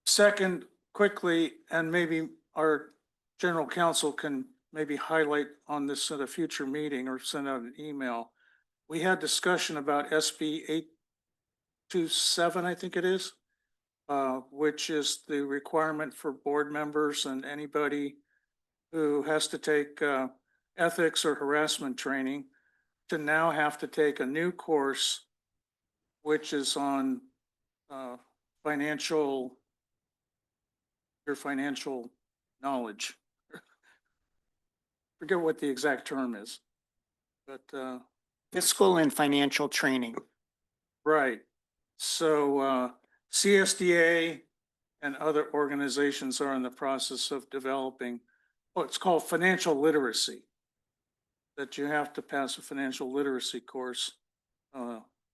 Second, quickly, and maybe our general counsel can maybe highlight on this at a future meeting or send out an email. We had discussion about SB 827, I think it is, which is the requirement for board members and anybody who has to take ethics or harassment training to now have to take a new course, which is on your financial knowledge. Forget what the exact term is, but Fiscal and financial training. right. So CSDA and other organizations are in the process of developing, it's called financial literacy, that you have to pass a financial literacy course,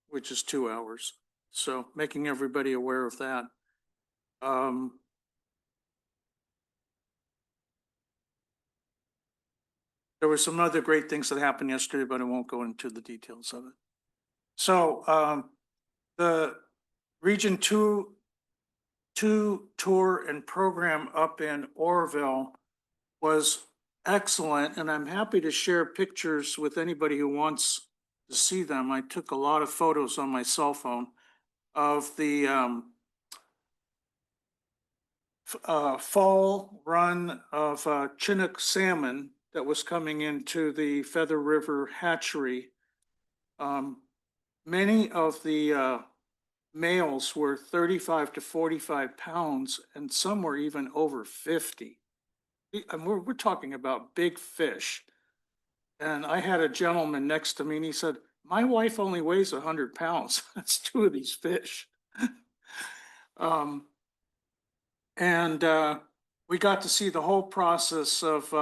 which is 2 hours. So making everybody aware of that. There were some other great things that happened yesterday, but I won't go into the details of it. So the Region 2 tour and program up in Oroville was excellent, and I'm happy to share pictures with anybody who wants to see them. I took a lot of photos on my cell phone of the fall run of Chinook salmon that was coming into the Feather River hatchery. Many of the males were 35 to 45 pounds, and some were even over 50. And we're talking about big fish. And I had a gentleman next to me, and he said, "My wife only weighs 100 pounds. That's 2 of these fish." And we got to see the whole process of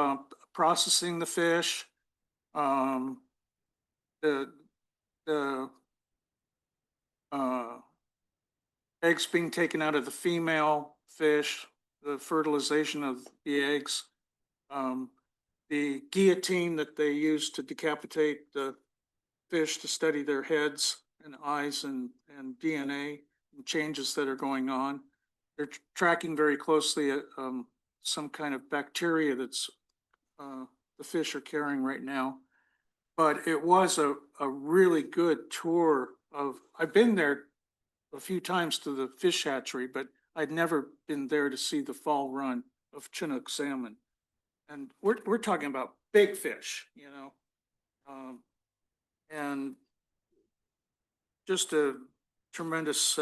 processing the fish, the eggs being taken out of the female fish, the fertilization of the eggs, the guillotine that they use to decapitate the fish to study their heads and eyes and DNA and changes that are going on. They're tracking very closely at some kind of bacteria that's the fish are carrying right now. But it was a really good tour of, I've been there a few times to the fish hatchery, but I'd never been there to see the fall run of Chinook salmon. And we're talking about big fish, you know, and just a tremendous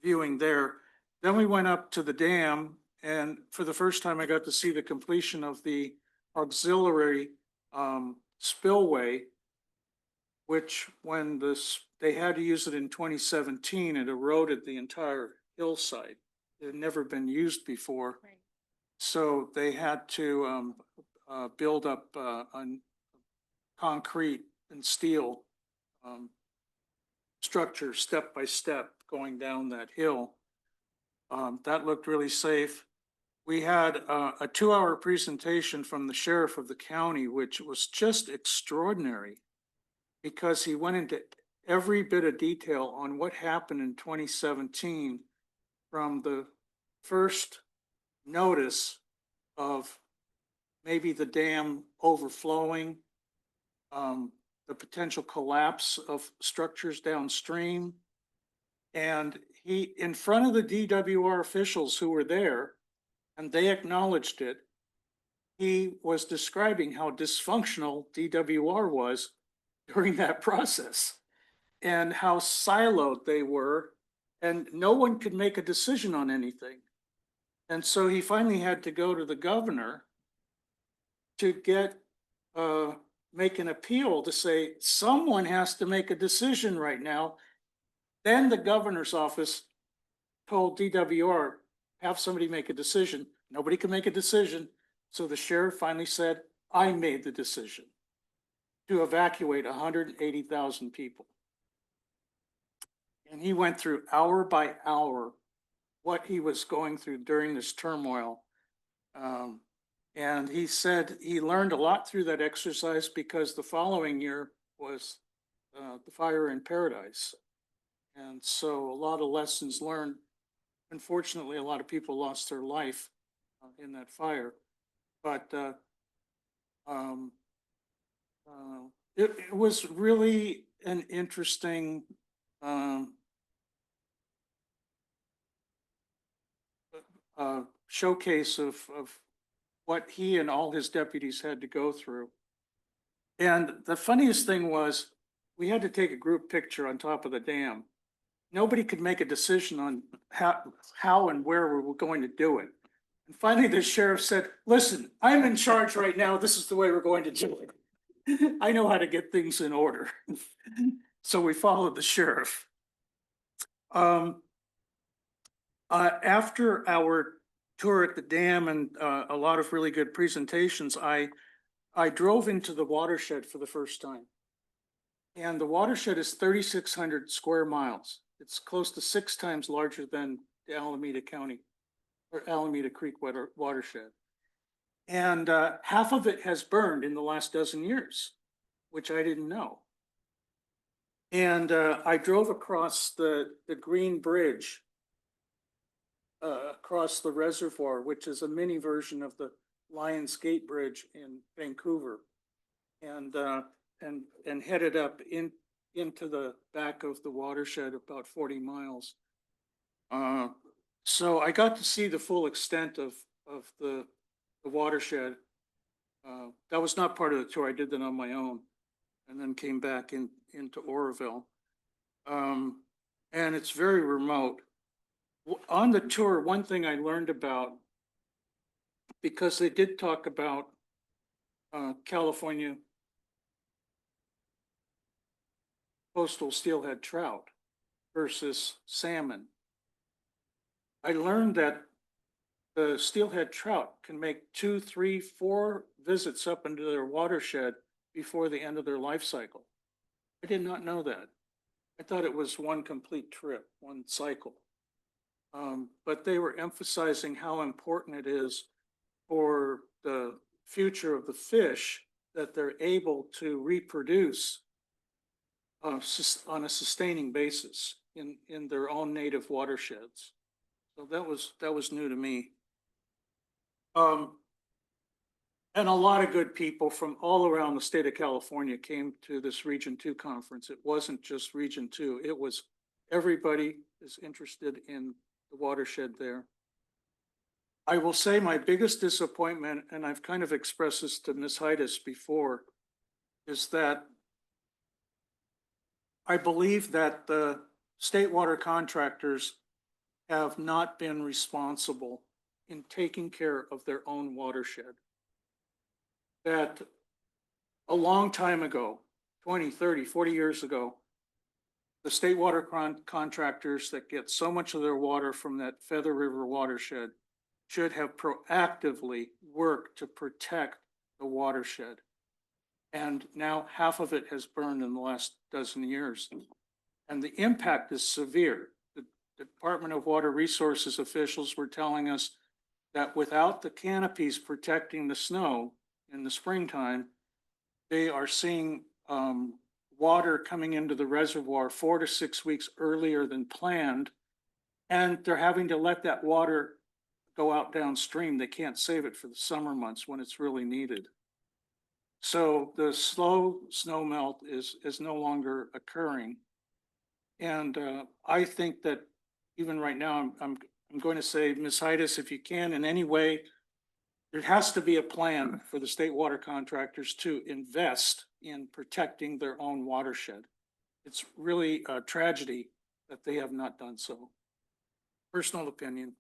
viewing there. Then we went up to the dam, and for the first time, I got to see the completion of the auxiliary spillway, which when they had to use it in 2017, it eroded the entire hillside. It had never been used before. Right. So they had to build up on concrete and steel structure step by step going down that hill. That looked really safe. We had a 2-hour presentation from the sheriff of the county, which was just extraordinary because he went into every bit of detail on what happened in 2017 from the first notice of maybe the dam overflowing, the potential collapse of structures downstream. And he, in front of the DWR officials who were there, and they acknowledged it, he was describing how dysfunctional DWR was during that process and how siloed they were, and no one could make a decision on anything. And so he finally had to go to the governor to make an appeal to say, someone has to make a decision right now. Then the governor's office told DWR, have somebody make a decision. Nobody could make a decision. So the sheriff finally said, I made the decision to evacuate 180,000 people. And he went through hour by hour what he was going through during this turmoil. And he said he learned a lot through that exercise because the following year was the fire in Paradise. And so a lot of lessons learned. Unfortunately, a lot of people lost their life in that fire. But it was really an interesting showcase of what he and all his deputies had to go through. And the funniest thing was we had to take a group picture on top of the dam. Nobody could make a decision on how and where we were going to do it. And finally, the sheriff said, listen, I'm in charge right now. This is the way we're going to do it. I know how to get things in order. So we followed the sheriff. After our tour at the dam and a lot of really good presentations, I drove into the watershed for the first time. And the watershed is 3,600 square miles. It's close to 6 times larger than the Alameda County or Alameda Creek watershed. And half of it has burned in the last dozen years, which I didn't know. And I drove across the Green Bridge across the reservoir, which is a mini version of the Lions Gate Bridge in Vancouver, and headed up into the back of the watershed about 40 miles. So I got to see the full extent of the watershed. That was not part of the tour. I did that on my own and then came back into Oroville. And it's very remote. On the tour, one thing I learned about, because they did talk about California coastal steelhead trout versus salmon. I learned that the steelhead trout can make 2, 3, 4 visits up into their watershed before the end of their life cycle. I did not know that. I thought it was one complete trip, one cycle. But they were emphasizing how important it is for the future of the fish that they're able to reproduce on a sustaining basis in their own native watersheds. So that was new to me. And a lot of good people from all around the state of California came to this Region 2 conference. It wasn't just Region 2. It was everybody is interested in the watershed there. I will say my biggest disappointment, and I've kind of expressed this to Ms. Heides before, is that I believe that the state water contractors have not been responsible in taking care of their own watershed. That a long time ago, 20, 30, 40 years ago, the state water contractors that get so much of their water from that Feather River watershed should have proactively worked to protect the watershed. And now half of it has burned in the last dozen years. And the impact is severe. The Department of Water Resources officials were telling us that without the canopies protecting the snow in the springtime, they are seeing water coming into the reservoir 4 to 6 weeks earlier than planned. And they're having to let that water go out downstream. They can't save it for the summer months when it's really needed. So the slow snow melt is no longer occurring. And I think that even right now, I'm going to say, Ms. Heides, if you can in any way, there has to be a plan for the state water contractors to invest in protecting their own watershed. It's really a tragedy that they have not done so. Personal opinion.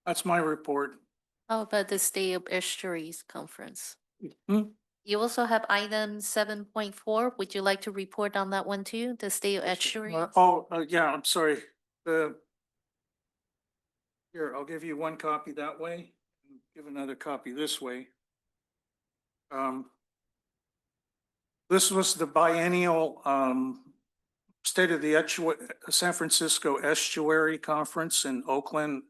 That's my report. How about the State of Estuaries Conference? Hmm? You also have item 7.4. Would you like to report on that one too? The State of Estuaries? Yeah, I'm sorry. Here, I'll give you one copy that way, and give another copy this way. This was the biennial State of the San Francisco Estuary Conference in Oakland.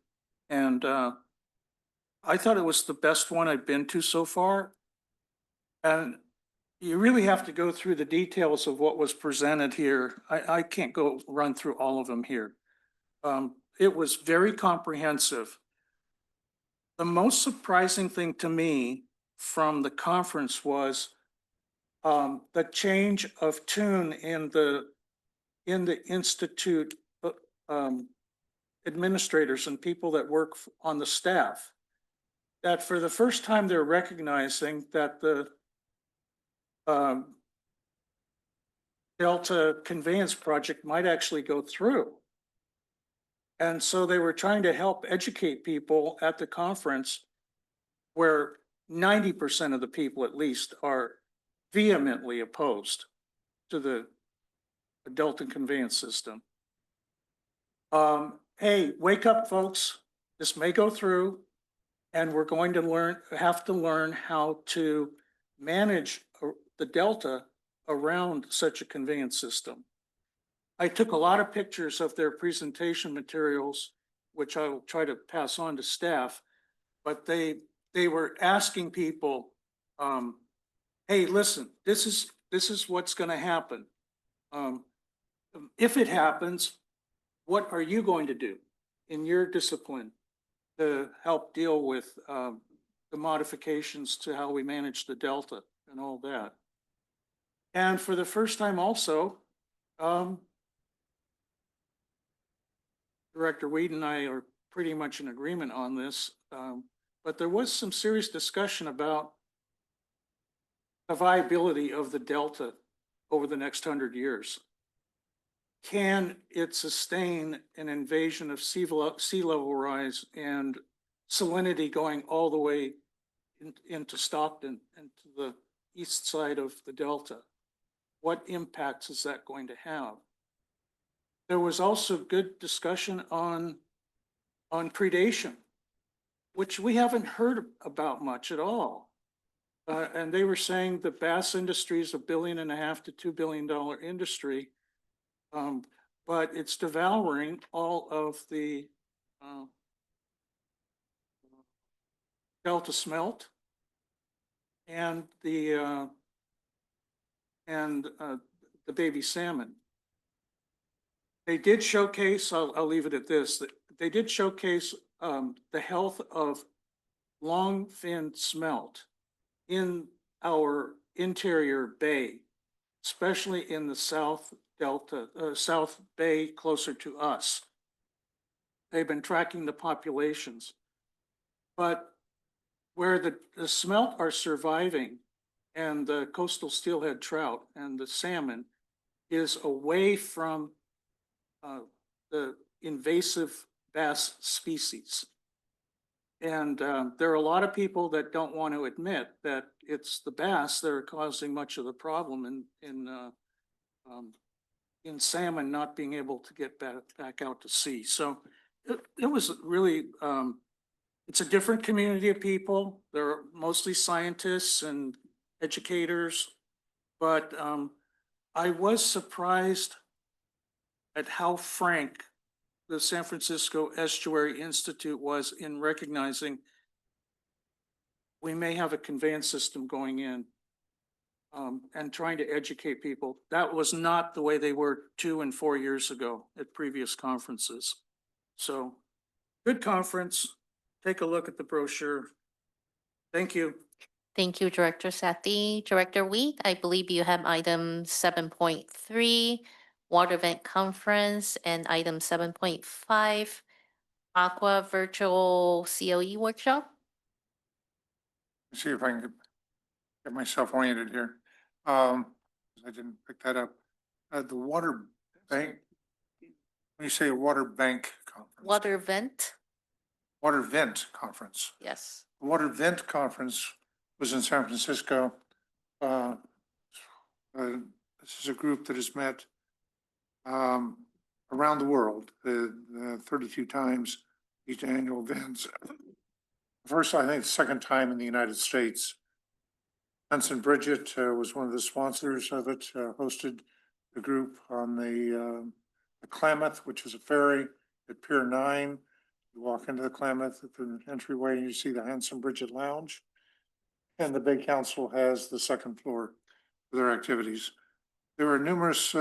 And I thought it was the best one I've been to so far. And you really have to go through the details of what was presented here. I can't go run through all of them here. It was very comprehensive. The most surprising thing to me from the conference was the change of tune in the institute administrators and people that work on the staff. That for the first time they're recognizing that the Delta Conveyance Project might actually go through. And so they were trying to help educate people at the conference where 90% of the people at least are vehemently opposed to the Delta Conveyance System. Hey, wake up folks, this may go through and we're going to have to learn how to manage the Delta around such a conveyance system. I took a lot of pictures of their presentation materials, which I will try to pass on to staff, but they were asking people, hey, listen, this is what's going to happen. If it happens, what are you going to do in your discipline to help deal with the modifications to how we manage the Delta and all that? And for the first time also, Director Weed and I are pretty much in agreement on this, but there was some serious discussion about the viability of the Delta over the next 100 years. Can it sustain an invasion of sea level rise and salinity going all the way into Stockton and to the east side of the Delta? What impacts is that going to have? There was also good discussion on predation, which we haven't heard about much at all. And they were saying the bass industry is $1.5 billion to $2 billion industry, but it's devouring all of the Delta smelt and the baby salmon. They did showcase, I'll leave it at this, that they did showcase the health of long fin smelt in our interior bay, especially in the South Delta, South Bay closer to us. They've been tracking the populations. But where the smelt are surviving and the coastal steelhead trout and the salmon is away from the invasive bass species. And there are a lot of people that don't want to admit that it's the bass that are causing much of the problem in salmon not being able to get back out to sea. So it was really, it's a different community of people. They're mostly scientists and educators, but I was surprised at how frank the San Francisco Estuary Institute was in recognizing we may have a conveyance system going in and trying to educate people. That was not the way they were 2 and 4 years ago at previous conferences. So good conference. Take a look at the brochure. Thank you. Thank you, Director Sethy. Director Weed, I believe you have item 7.3, Water Event Conference, and item 7.5, Aqua Virtual COE Workshop. Let's see if I can get myself oriented here. I didn't pick that up. The water bank, when you say a water bank conference. Water Vent, Water vent conference. yes. The water vent conference was in San Francisco. This is a group that has met around the world, 32 times each annual events. First, I think the second time in the United States. Hanson Bridget was one of the sponsors of it, hosted the group on the Klamath, which is a ferry at Pier 9. You walk into the Klamath at the entryway and you see the Hanson Bridget Lounge. And the Bay Council has the second floor for their activities. There were numerous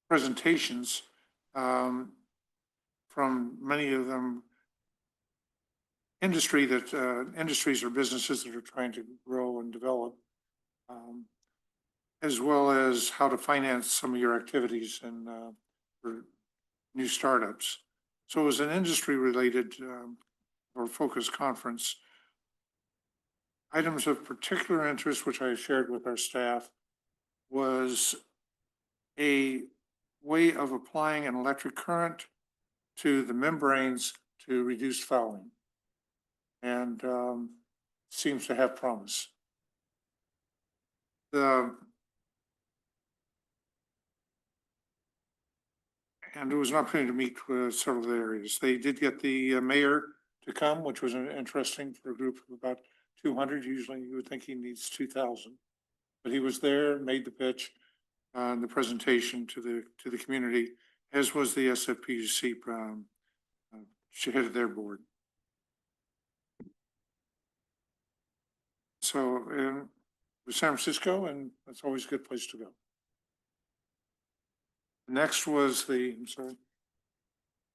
presentations from many of them industries or businesses that are trying to grow and develop, as well as how to finance some of your activities and for new startups. So it was an industry related or focused conference. Items of particular interest, which I shared with our staff, was a way of applying an electric current to the membranes to reduce fouling. And seems to have promise. And there was an opportunity to meet with several areas. They did get the mayor to come, which was interesting for a group of about 200. Usually you would think he needs 2,000. But he was there, made the pitch, the presentation to the community, as was the SFPUC head of their board. So with San Francisco, and that's always a good place to go. Next was I'm sorry.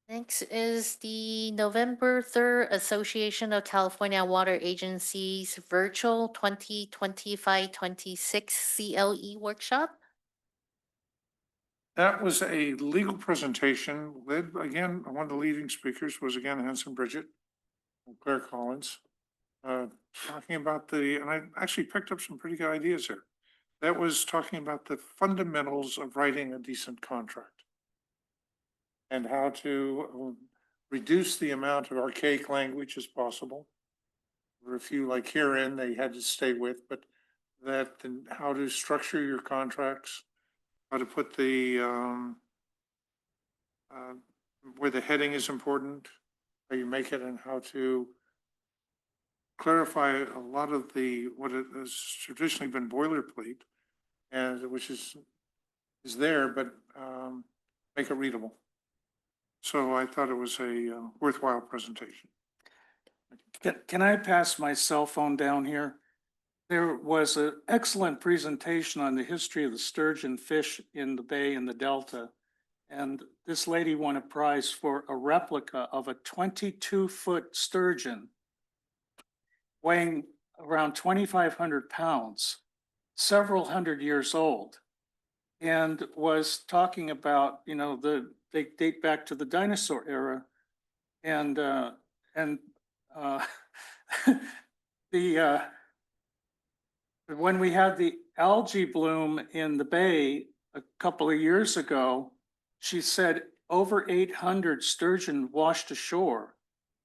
Next is the November 3rd Association of California Water Agencies Virtual 2025-26 CLE Workshop. That was a legal presentation led, again, one of the leading speakers was again Hanson Bridget, Claire Collins, talking about and I actually picked up some pretty good ideas here. That was talking about the fundamentals of writing a decent contract and how to reduce the amount of archaic language as possible. There were a few like herein they had to stay with, but how to structure your contracts, how to put where the heading is important, how you make it, and how to clarify a lot of what has traditionally been boilerplate, and which is there, but make it readable. So I thought it was a worthwhile presentation. Can I pass my cell phone down here? There was an excellent presentation on the history of the sturgeon fish in the bay and the Delta. And this lady won a prize for a replica of a 22-foot sturgeon weighing around 2,500 pounds, several hundred years old, and was talking about, they date back to the dinosaur era. And the, when we had the algae bloom in the bay a couple of years ago, she said over 800 sturgeon washed ashore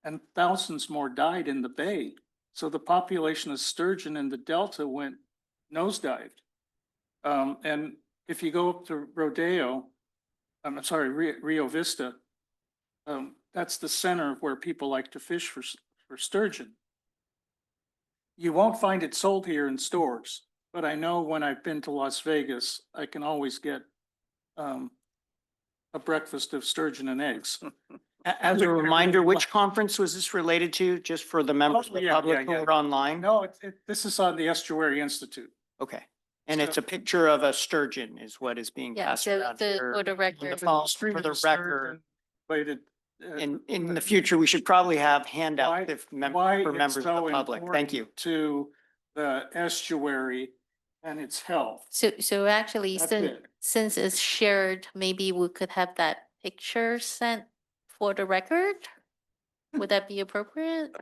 and thousands more died in the bay. So the population of sturgeon in the Delta went nosedived. And if you go up to Rio Vista, that's the center where people like to fish for sturgeon. You won't find it sold here in stores, but I know when I've been to Las Vegas, I can always get a breakfast of sturgeon and eggs. As a reminder, which conference was this related to, just for the members of the public who are online? No, this is on the Estuary Institute. Okay. And it's a picture of a sturgeon is what is being Yeah, passed so around for here. the record. For the record. Related, In the future, we should probably have handouts if why for it's members of so the public. Thank you. important to the estuary and its health. So actually, That's since, it. since it's shared, maybe we could have that picture sent for the record? Would that be appropriate?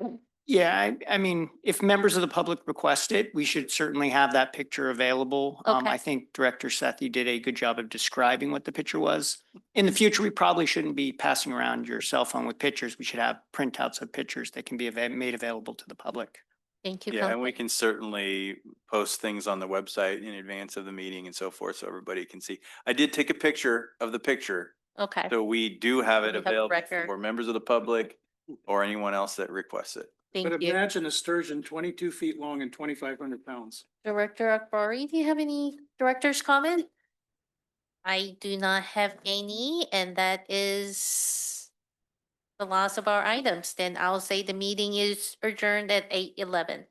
Yeah, I mean, if members of the public request it, we should certainly have that picture available. Okay. I think Director Sethy did a good job of describing what the picture was. In the future, we probably shouldn't be passing around your cell phone with pictures. We should have printouts of pictures that can be made available to the public. Thank you. Yeah, and we Counselor. can certainly post things on the website in advance of the meeting and so forth, so everybody can see. I did take a picture of the picture, Okay, so we do have it We have a available record. for members of the public or anyone else that requests it. But thank you. imagine a sturgeon 22 feet long and 2,500 pounds. Director Akbari, do you have any director's comment? I do not have any, and that is the last of our items. Then I'll say the meeting is adjourned at 8:11.